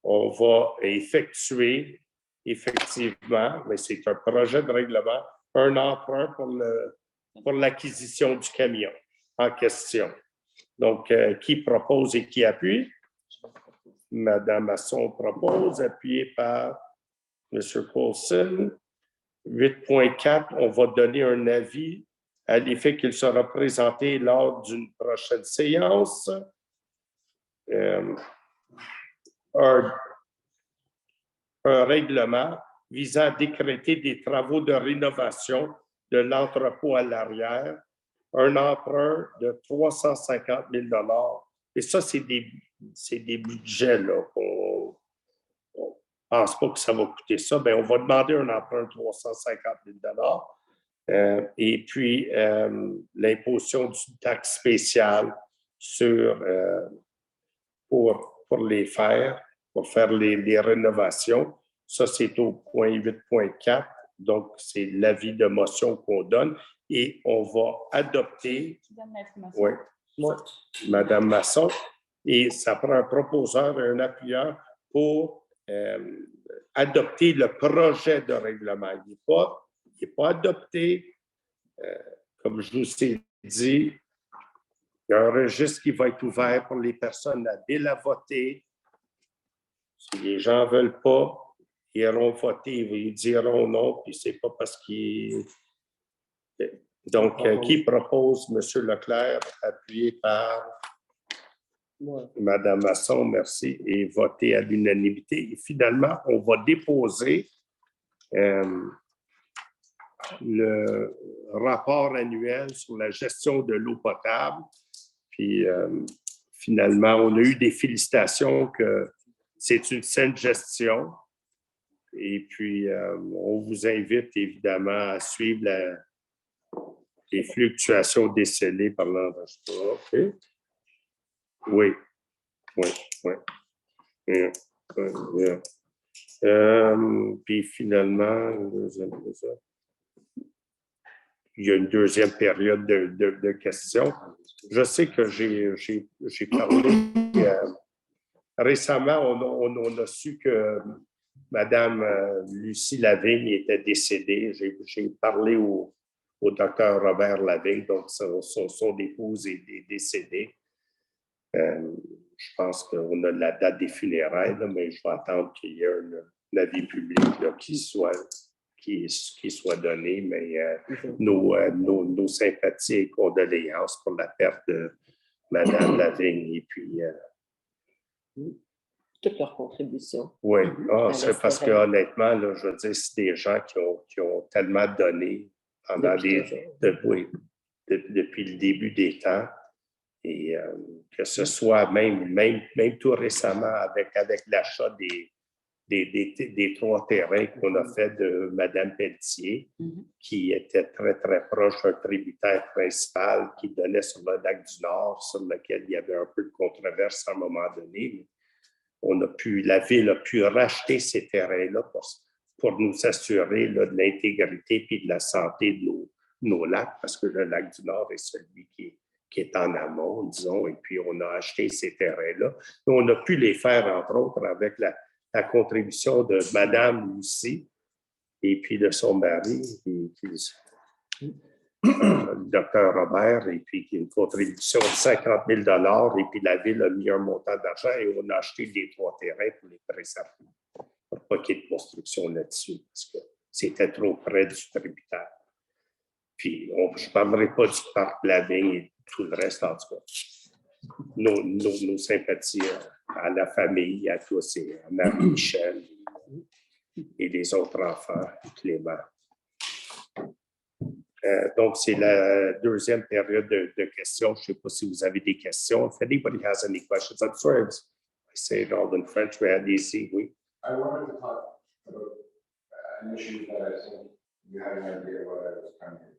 on va effectuer, effectivement, mais c'est un projet de règlement, un emprunt pour l'acquisition du camion en question. Donc, qui propose et qui appuie? Madame Masson propose, appuyé par M. Coulson. 8.4, on va donner un avis à l'effet qu'il sera présenté lors d'une prochaine séance. Un règlement visant à décréter des travaux de rénovation de l'entrepôt à l'arrière, un emprunt de 350 000 $. Et ça, c'est des budgets, là, on ne pense pas que ça va coûter ça. Bien, on va demander un emprunt de 350 000 $. Et puis, l'imposition du taxe spéciale pour les faire, pour faire les rénovations. Ça, c'est au point 8.4. Donc, c'est l'avis de motion qu'on donne. Et on va adopter. Oui, Madame Masson. Et ça prend un proposeur et un appuyeur pour adopter le projet de règlement. Il n'est pas adopté. Comme je vous ai dit, il y a un registre qui va être ouvert pour les personnes habiles à voter. Si les gens ne veulent pas, ils iront voter, ils diront non, puis c'est pas parce qu'ils... Donc, qui propose? M. Leclerc, appuyé par Mme Masson, merci, et voté à l'unanimité. Et finalement, on va déposer le rapport annuel sur la gestion de l'eau potable. Puis, finalement, on a eu des félicitations que c'est une saine gestion. Et puis, on vous invite évidemment à suivre les fluctuations décelées par l'enregistrement. Okay. Oui. Puis finalement, il y a une deuxième période de questions. Je sais que j'ai parlé récemment, on a su que Mme Lucie Lavigne était décédée. J'ai parlé au docteur Robert Lavigne, donc son épouse est décédée. Je pense qu'on a la date des funérailles, là, mais je vais attendre qu'il y ait un avis public là, qui soit donné. Mais nos sympathies et condoléances pour la perte de Mme Lavigne et puis... toute leur contribution. Oui, c'est parce que honnêtement, là, je veux dire, c'est des gens qui ont tellement donné pendant depuis le début des temps. Et que ce soit même tout récemment avec l'achat des 3 terrains qu'on a fait de Mme Pelletier, qui était très, très proche d'un tributaire principal qui donnait sur le lac du Nord, sur lequel il y avait un peu de controverse à un moment donné. La ville a pu racheter ces terrains-là pour nous assurer là, de l'intégrité et de la santé de nos lacs, parce que le lac du Nord est celui qui est en amont, disons, et puis on a acheté ces terrains-là. On a pu les faire, entre autres, avec la contribution de Mme Lucie et puis de son mari, le docteur Robert, et puis une contribution de 50 000 $, et puis la ville a mis un montant d'argent et on a acheté les 3 terrains pour les préserver, pour pas qu'il y ait de construction là-dessus, parce que c'était trop près du tributaire. Puis, je ne parlerai pas du parc Lavigne et tout le reste, en tout cas. Nos sympathies à la famille, à tous, et à Marie-Michel et les autres enfants, Clément. Donc, c'est la deuxième période de questions. Je ne sais pas si vous avez des questions. If anybody has any questions, I'm sorry, I say it all in French, mais allez-y, oui. I wanted to talk about an issue that I think you had an idea what I was kind of talking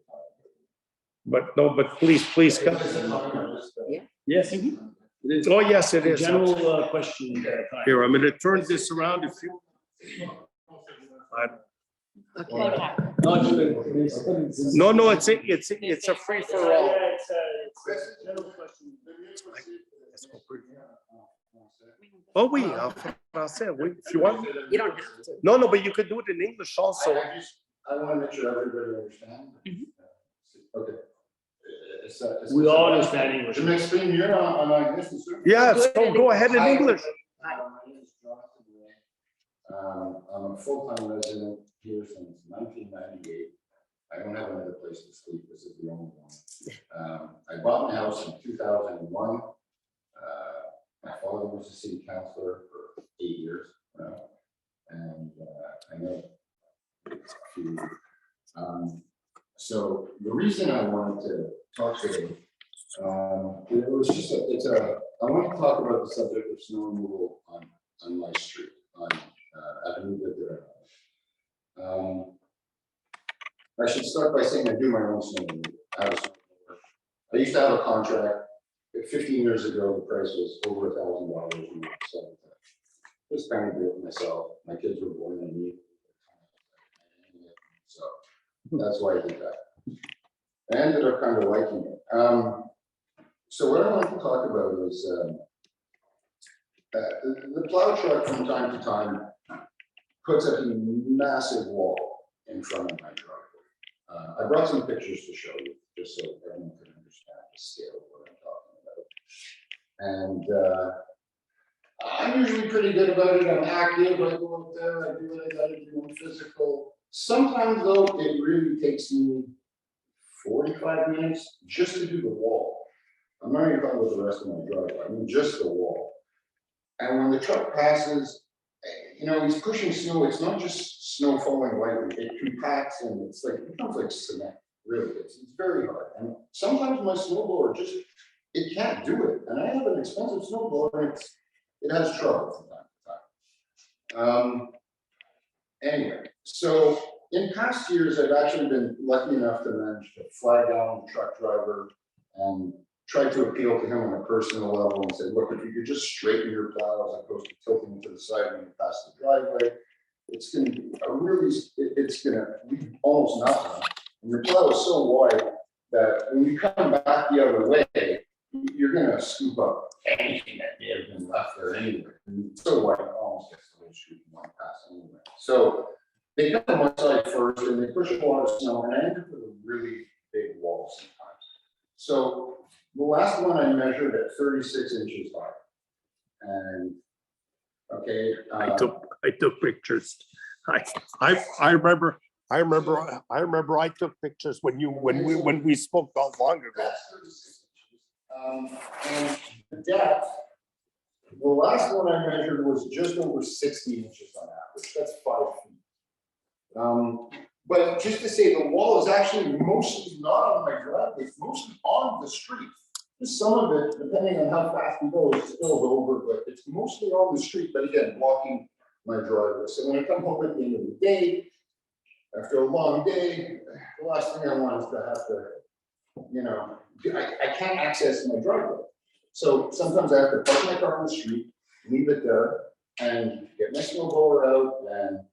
But no, but please come. about. Yes. Mhm. It is. Oh, yes, it is. General question. time. Here, I'm going to turn this around if you. Pas grave. No, it's a free for all. Yeah, it's a general question. Oh, oui, en français, oui, if you want. You don't have to. No, but you could do it in English also. I want to make sure everybody understands. Okay. We all understand English. Je m'exprime mieux en anglais, c'est sûr. Yeah, so go ahead in English. My name is Jonathan Ray. I'm a full-time resident here since 1998. I don't have another place to sleep. This is the only one. I bought my house in 2001. My father was a city councilor for 8 years, and I know it's a few. So the reason I wanted to talk today, it was just I want to talk about the subject of snow removal on my street, on Avenue de I should start by saying I do my own snow removal. I used to have a contract. 15 years ago, the price was over $1,000. So just kind of do it myself. My kids were born in me. So that's why I did that. I ended up kind of liking it. So what I want to talk about is the plow truck from time to time puts up a massive wall in front of my driveway. I brought some pictures to show you, just so everyone can understand the scale of what I'm talking about. And I'm usually pretty good about it. I'm active. I go out there. I do what I got to do. I'm physical. Sometimes, though, it really takes me 45 minutes just to do the wall. I'm not even talking about the rest of my driveway. I mean, just the wall. And when the truck passes, he's pushing snow. It's not just snow falling lightly. It compacts and it becomes like cement. Really, it's very hard. And sometimes my snowblower it can't do it. And I have an expensive snowblower, and it has trouble from time to time. Anyway, so in past years, I've actually been lucky enough to manage to flag down the truck driver and try to appeal to him on a personal level and say, look, if you could just straighten your plow as opposed to tilting to the side when you pass the driveway, it's going to be it's going to leave almost nothing. And your plow is so wide that when you come back the other way, you're going to scoop up anything that may have been left there anyway. And it's so wide, it almost gets the whole street in one pass anyway. So they come on my side first and they push a lot of snow, and I end up with a really big wall sometimes. So the last one I measured at 36 inches high. And okay. I took pictures. I remember I took pictures when we spoke not long ago. That's 36 inches. And the depth, the last one I measured was just over 60 inches on average. That's 5 feet. But just to say, the wall is actually mostly not on my driveway, it's mostly on the street. Just some of it, depending on how fast we go, it spills over, but it's mostly on the street, but again, blocking my driveway. So when I come home at the end of the day, after a long day, the last thing I want is to have to, I can't access my driveway. So sometimes I have to park my car on the street, leave it there, and get my snowblower out and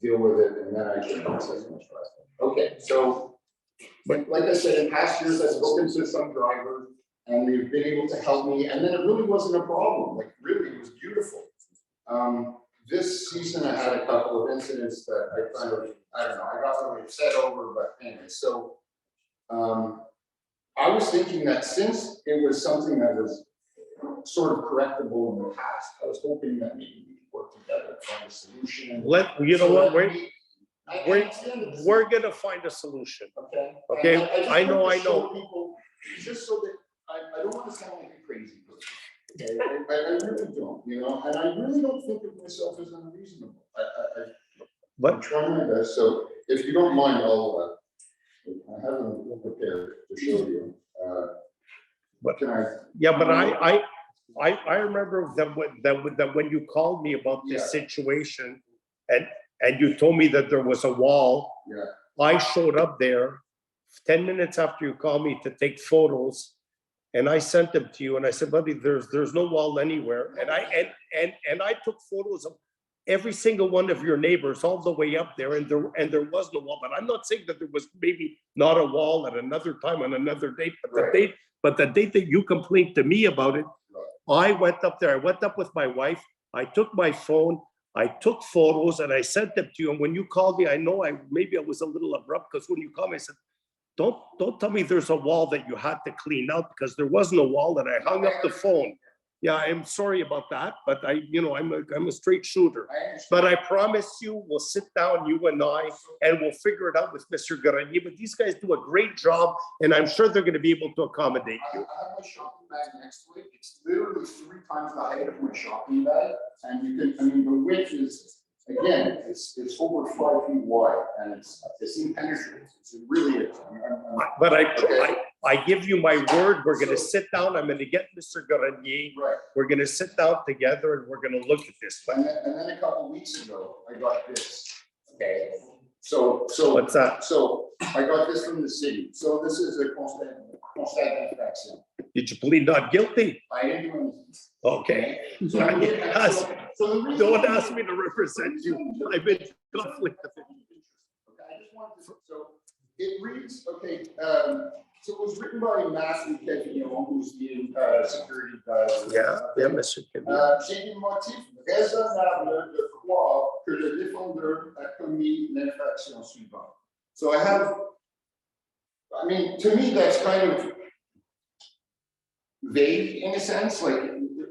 deal with it, and then I can access my driveway. Okay, so, but like I said, in past years, I've spoken to some drivers, and they've been able to help me, and then it really wasn't a problem. Like, really, it was beautiful. This season, I had a couple of incidents that I kind of, I don't know, I got really upset over, but anyway, so I was thinking that since it was something that was sort of correctable in the past, I was hoping that maybe we could work together to find a solution. You know what, we're I gonna find a solution. Okay. Okay, And just I know. want to show people, just so that I don't want to sound like a crazy person. Okay, I really don't. you know, and I really don't think of myself as unreasonable. I'm But trying my best, so if you don't mind, I have them prepared to show you. But- Can I? yeah, but I remember that when you called me about this Yeah. situation and you told me that there was a wall, Yeah. I showed up there 10 minutes after you called me to take photos. And I sent them to you and I said, buddy, there's no wall anywhere. And I took photos of every single one of your neighbors all the way up there and there was no wall. But I'm not saying that there was maybe not a wall at another time on another date, but the date that you complained to me about it, I went up there, I went up with my wife, I took my phone, I took photos and I sent them to you. And when you called me, I know maybe I was a little abrupt because when you called me, I said, don't tell me there's a wall that you had to clean out because there wasn't a wall and I hung up the phone. Yeah, I'm sorry about that, but I'm a straight shooter. But I promise you, we'll sit down, you and I, and we'll figure it out with Mr. Garanier. But these guys do a great job and I'm sure they're going to be able to accommodate I you. have my shopping bag next to it. It's literally 3 times the height of my shopping bag. And you can, I mean, the width is, again, it's over 5 feet wide and it's impenetrable. It really is. But Okay. I give you my word, we're going to sit down. I'm going to get Mr. Garanier. Right. We're going to sit down together and we're going to look at this. And then a couple weeks ago, I got this. Okay. So What's that? So I got this from the city. So this is a constant infraction. Did you plead not guilty? I didn't do anything. Okay. So the reason- Don't ask me to represent you. I've been conflict of interest. Okay, I just wanted to, so it reads, okay, so it was written by Matthew Quevillon, who's the security guy. Yeah, Mr. Kibbe. J'ai des motifs raisonnables de croire que le défendeur a commis l'infraction suivante. So I mean, to me, that's kind of vague in a sense, like,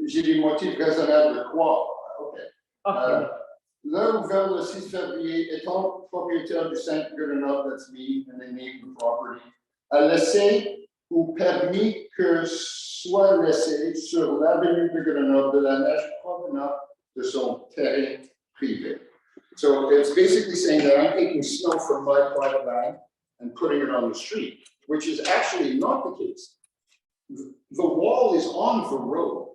j'ai des motifs raisonnables de croire. Okay. Là, vers le 6 février, étant propriétaire du 5 Grenade, that's me, and the name of the property, a laissé ou permis que soit laissé sur l'avenue de Grenade de la neige provenant de son terrain privé. So it's basically saying that I'm taking snow from my private land and putting it on the street, which is actually not the case. The wall is on the road.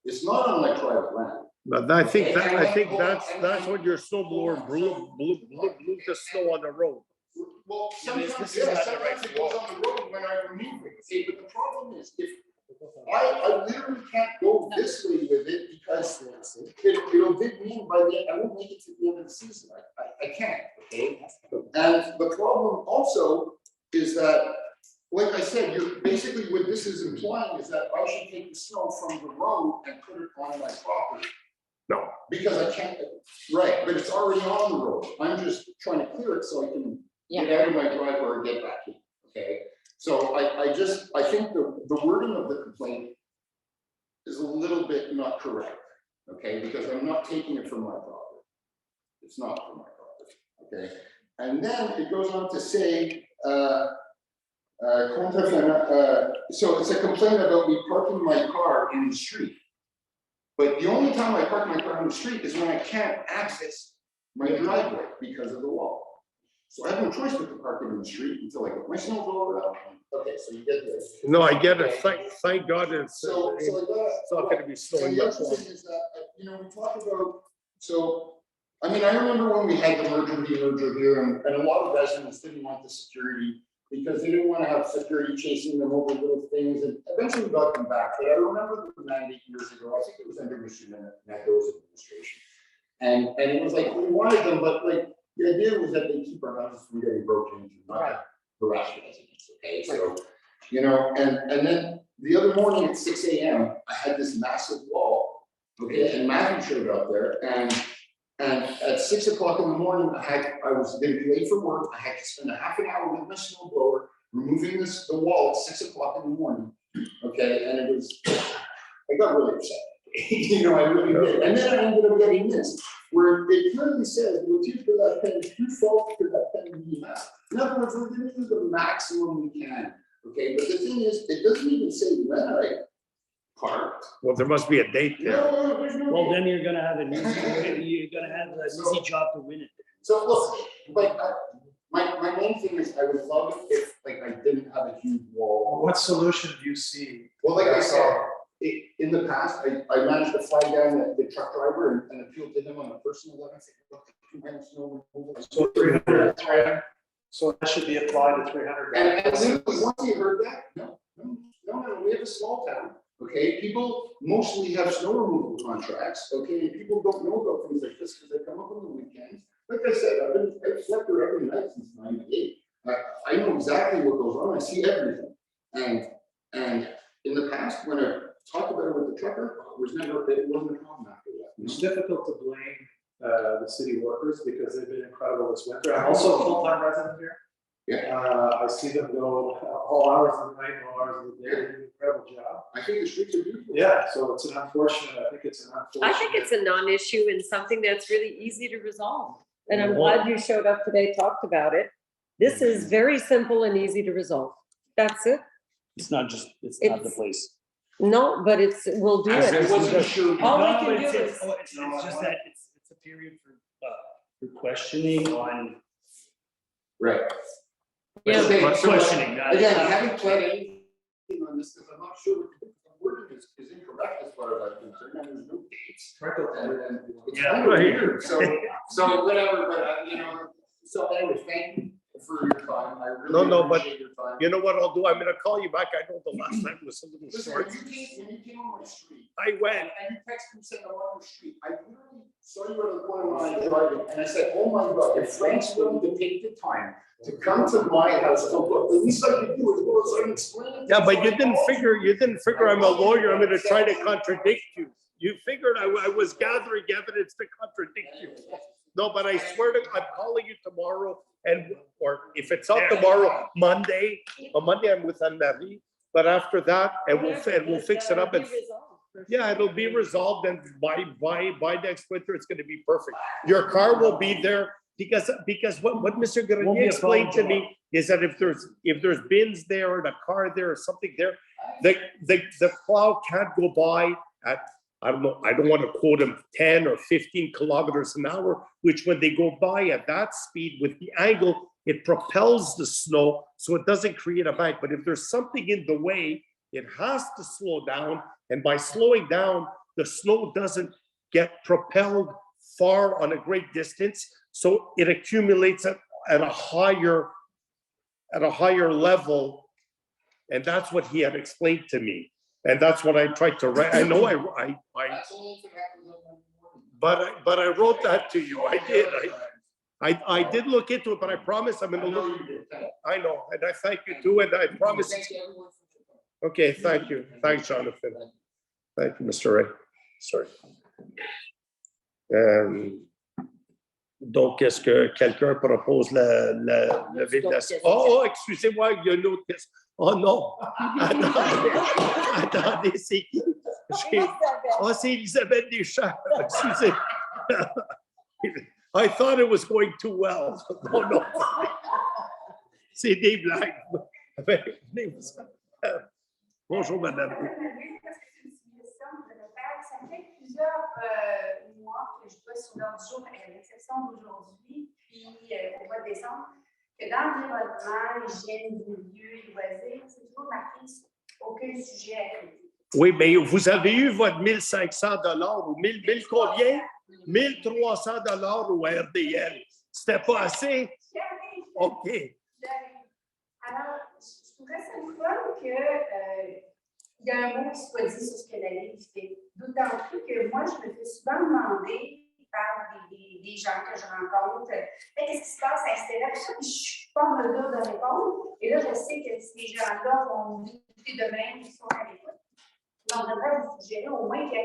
It's not on my private land. But I think that's when your snowblower blew the snow on the road. Well, sometimes, This is not the sometimes right it goes on the road when I remove it. See, but the problem is, if I literally can't go this way with it because it'll dig me by the end. I won't make it to the end of the season. I can't. Okay. And the problem also is that, like I said, you're basically what this is implying is that I should take the snow from the road and put it on my property. No. Because I can't, right, but it's already on the road. I'm just trying to clear it so I can get out of my driveway or get back in, okay? So I think the wording of the complaint is a little bit not correct, okay? Because I'm not taking it from my property. It's not from my property, okay? And then it goes on to say, so it's a complaint about me parking my car in the street. But the only time I park my car on the street is when I can't access my driveway because of the wall. So I have no choice but to park it in the street until I get my snowblower out. Okay, so you get this. No, I get it. Thank God it's So not going to be and snowing the much other longer. thing is that, we talk about, so, I mean, I remember when we had the merger here, and a lot of residents didn't want the security because they didn't want to have security chasing them over little things, and eventually we got them back. But I remember the mandate years ago, I think it was under Mr. Nadeau's administration. And it was like, we wanted them, but like, the idea was that they keep our houses from getting broken into, not harass residents, okay? So, and then the other morning at 6 a.m., I had this massive wall, okay? And Matthew showed up there, and at 6 o'clock in the morning, I was going to be late for work. I had to spend a half an hour with my snowblower removing the wall at 6 o'clock in the morning. Okay, and I got really upset. I really did. And then I ended up getting this, where it clearly says, motif de la peine plus forte que la peine minimale. In other words, we're going to do the maximum we can. Okay, but the thing is, it doesn't even say when parked. Well, there must be a date there. No, there's no. Well, then you're gonna have an easy job to win it. So look, like, my main thing is I would love it if, like, I didn't have a huge wall. What solution do you see? Well, like I said, in the past, I managed to flag down the truck driver and appeal to him on a personal level. I said, look, you have snow removal. So 300, so that should be applied to 300. And literally, once he heard that, no, we have a small town, okay? People mostly have snow removal contracts, okay? And people don't know about things like this because they come up on the weekends. Like I said, I've slept there every night since '98. I know exactly what goes on. I see everything. And in the past, when I talked about it with the trucker, it wasn't a problem after that. It's difficult to blame the city workers because they've been incredible this winter. I'm also a full-time resident here. Yeah. I see them go all hours of the night, all hours of the day. They do an incredible job. I think the streets are beautiful. Yeah, so it's an unfortunate, I think it's an unfortunate. I think it's a non-issue and something that's really easy to resolve. And I'm glad you showed up today, talked about it. This is very simple and easy to resolve. That's it. It's not the It's- place. No, but we'll do I it. wasn't sure. All we No, can it's- do it's- is- It's just that it's a period for questioning on. Right. Yeah. Okay, so, Questioning, not- again, I haven't planned anything on this because I'm not sure what the wording is incorrect as far as I'm concerned, and there's no dates. And it's Yeah, kind of right. weird, so whatever, but so anyway, thank you for your time. I really No, but appreciate your time. You know what I'll do? I'm gonna call you back. I know the last time was a little Listen, short. when you came on my street, I went. and you texted me saying I'm on the street, I literally saw you at the corner when I was driving, and I said, oh my God, if Frank's willing to take the time to come to my house, to look, the least I can do is go outside and explain it. Yeah, but you didn't figure I'm a lawyer. I'm gonna try to contradict you. You figured I was gathering evidence to contradict you. No, but I swear to, I'm calling you tomorrow or if it's not tomorrow, Monday. On Monday, I'm with Anne-Marie, but after that, and we'll fix it up. And yeah, it'll be resolved and by next winter, it's gonna be perfect. Your car will be there because what Mr. Won't be Grenier a explained to problem. me is that if there's bins there and a car there or something there, the plow can't go by at, I don't know, I don't want to quote him 10 or 15 kilometers an hour, which when they go by at that speed with the angle, it propels the snow so it doesn't create a bank. But if there's something in the way, it has to slow down. And by slowing down, the snow doesn't get propelled far on a great distance. So it accumulates at a higher level. And that's what he had explained to me. And that's what I tried to write. I know That's all that happens on my morning. but I wrote that to you. I did. I did look into it, but I promise I'm gonna look. I know, and I thank you too, and I promise. Thank you, everyone, for your time. Okay, thank you. Thanks, Jonathan. Thank you, Mr. Ray. Sorry. Donc, est-ce que quelqu'un propose la levée de la... Oh, excusez-moi, il y a une autre question. Oh non! Attendez, c'est qui? Oh, c'est Elisabeth Deschamps. Excusez. I thought it was going too well. Non, non. C'est des blagues. Bonjour, madame. Ça fait plusieurs mois que je vois sur l'ordre du jour, à l'exception d'aujourd'hui, puis au mois de décembre, que dans l'environnement, l'hygiène des lieux, loisirs, c'est toujours marqué aucun sujet à traiter. Oui, mais vous avez eu votre 1 500 ou 1000 combien? 1 300 au RDL. C'était pas assez? OK. Alors, je trouverais ça le fun que il y a un mot qui soit dit sur ce que la Ligue fait. D'autant plus que moi, je me fais souvent demander par des gens que je rencontre, qu'est-ce qui se passe à Estella, tout ça, puis je ne suis pas en mesure de répondre. Et là, je sais que ces gens-là vont écouter demain, ils sont à l'écoute. Mais on devrait vous suggérer au moins que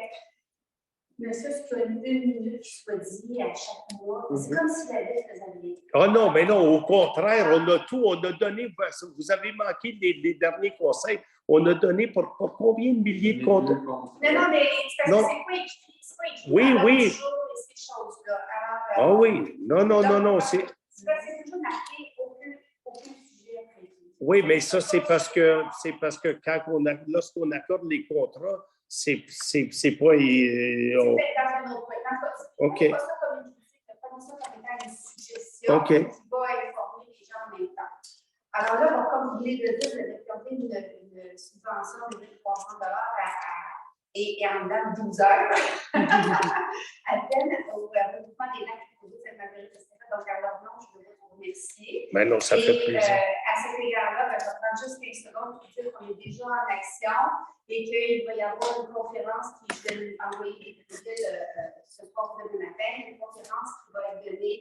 ne serait-ce qu'une minute qui soit dit à chaque mois. C'est comme si la Ligue faisait bien. Oh non, mais non, au contraire, on a tout, on a donné, vous avez manqué les derniers conseils, on a donné pour combien de milliers de comptes? Non, mais c'est parce que c'est pas écrit Oui, dans oui. le jour et ces choses-là. Ah oui, non, c'est... C'est parce que c'est toujours marqué aucun sujet à traiter. Oui, mais ça, c'est parce que lorsqu'on accorde les contrats, c'est pas. C'est fait dans un autre point. OK. Pas ça comme une critique, pas ça comme étant une suggestion OK. qui va informer les gens en même temps. Alors là, bon, comme vous venez de dire, vous avez accordé une subvention de 1 300 et en dedans de 12 heures à peine au regroupement des gens qui produisent cette majorité. Donc, à leur nom, je veux vous remercier. Ben non, ça fait plaisir. À cet égard-là, je vais prendre juste 15 secondes pour dire qu'on est déjà en action et qu'il va y avoir une conférence qui je vais envoyer des courriels ce soir demain matin, une conférence qui va être donnée.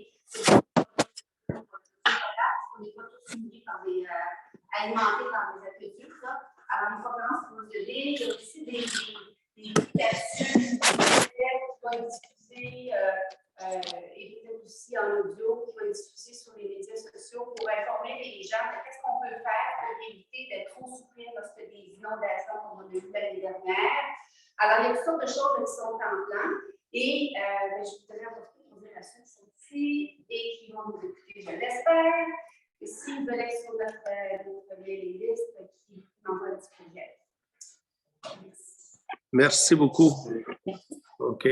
On n'est pas tous unis alimentés dans des ateliers, ça. Alors, une conférence qui va se donner, il y a aussi des capsules qui vont être diffusées et peut-être aussi en audio qui vont être diffusées sur les médias sociaux pour informer les gens de qu'est-ce qu'on peut faire pour éviter d'être trop souffrir lorsque des inondations comme on a eu l'année dernière. Alors, il y a toutes sortes de choses qui sont en plan et je voudrais apporter pour dire à ceux qui sont ici et qui vont nous écouter, je l'espère. Et s'ils veulent être sur notre mailing list, qui m'envoient un petit courriel. Merci beaucoup. OK.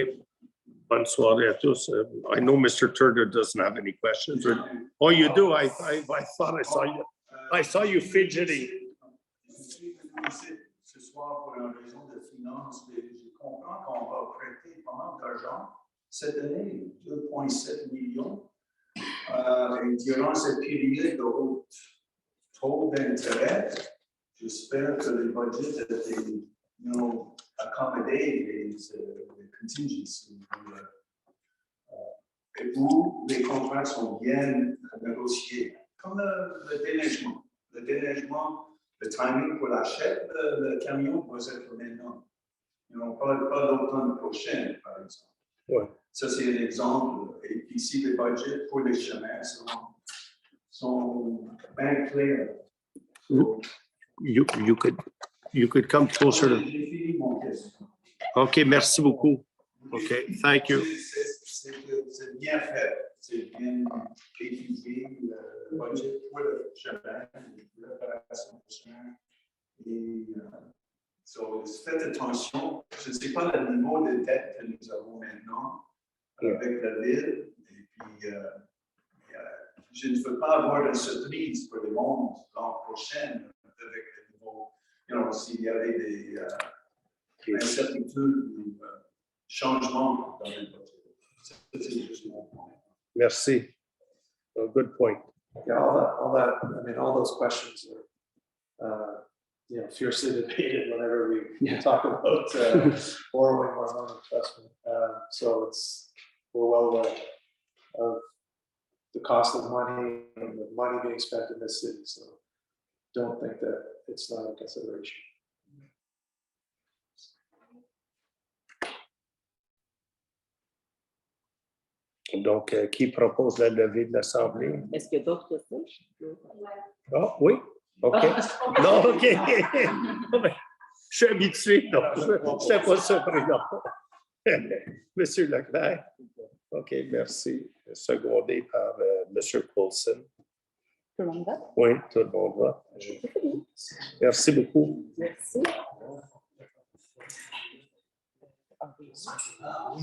Bonne soirée à tous. I know Mr. Turner doesn't have any questions. Oh, you do? I thought I saw you fidgeting. Ce soir, pour une raison de finances, je comprends qu'on va prêter pas mal d'argent. Cette année, 2,7 millions. Et durant cette période de haut taux d'intérêt, j'espère que les budgets étaient accommoder les contingencies. Et où les contrats sont bien négociés. Comme le déneigement. Le déneigement, le timing pour l'achat, le camion doit être maintenant. Pas l'automne prochain, par exemple. Ouais. Ça, c'est un exemple. Et puis, ici, les budgets pour les chemins sont bien clairs. You could come closer to. J'ai fini mon question. OK, merci beaucoup. OK, thank you. C'est bien fait. C'est bien étudié, le budget pour le chemin, l'opération du chemin. Et faites attention. Je ne sais pas le niveau de dette que nous avons maintenant avec la ville. Et puis, je ne veux pas avoir de surprise pour le monde l'an prochain avec le niveau. S'il y avait des incertitudes ou changements dans le budget. C'est juste mon point. Merci. A good point. Yeah, all those questions are, fiercely debated whenever we talk about borrowing more money, trust me. So we're well aware of the cost of money and the money being spent in this city. So don't think that it's not a consideration. Donc, qui propose la levée de l'Assemblée? Est-ce qu'il y a d'autres questions? Ah, oui? OK. Non, OK. Je suis habitué, non. Je n'étais pas surpris, non. Monsieur Leclerc. OK, merci. Secondé par M. Coulson. Tout le monde va? Oui, tout le monde va. Merci beaucoup. Merci.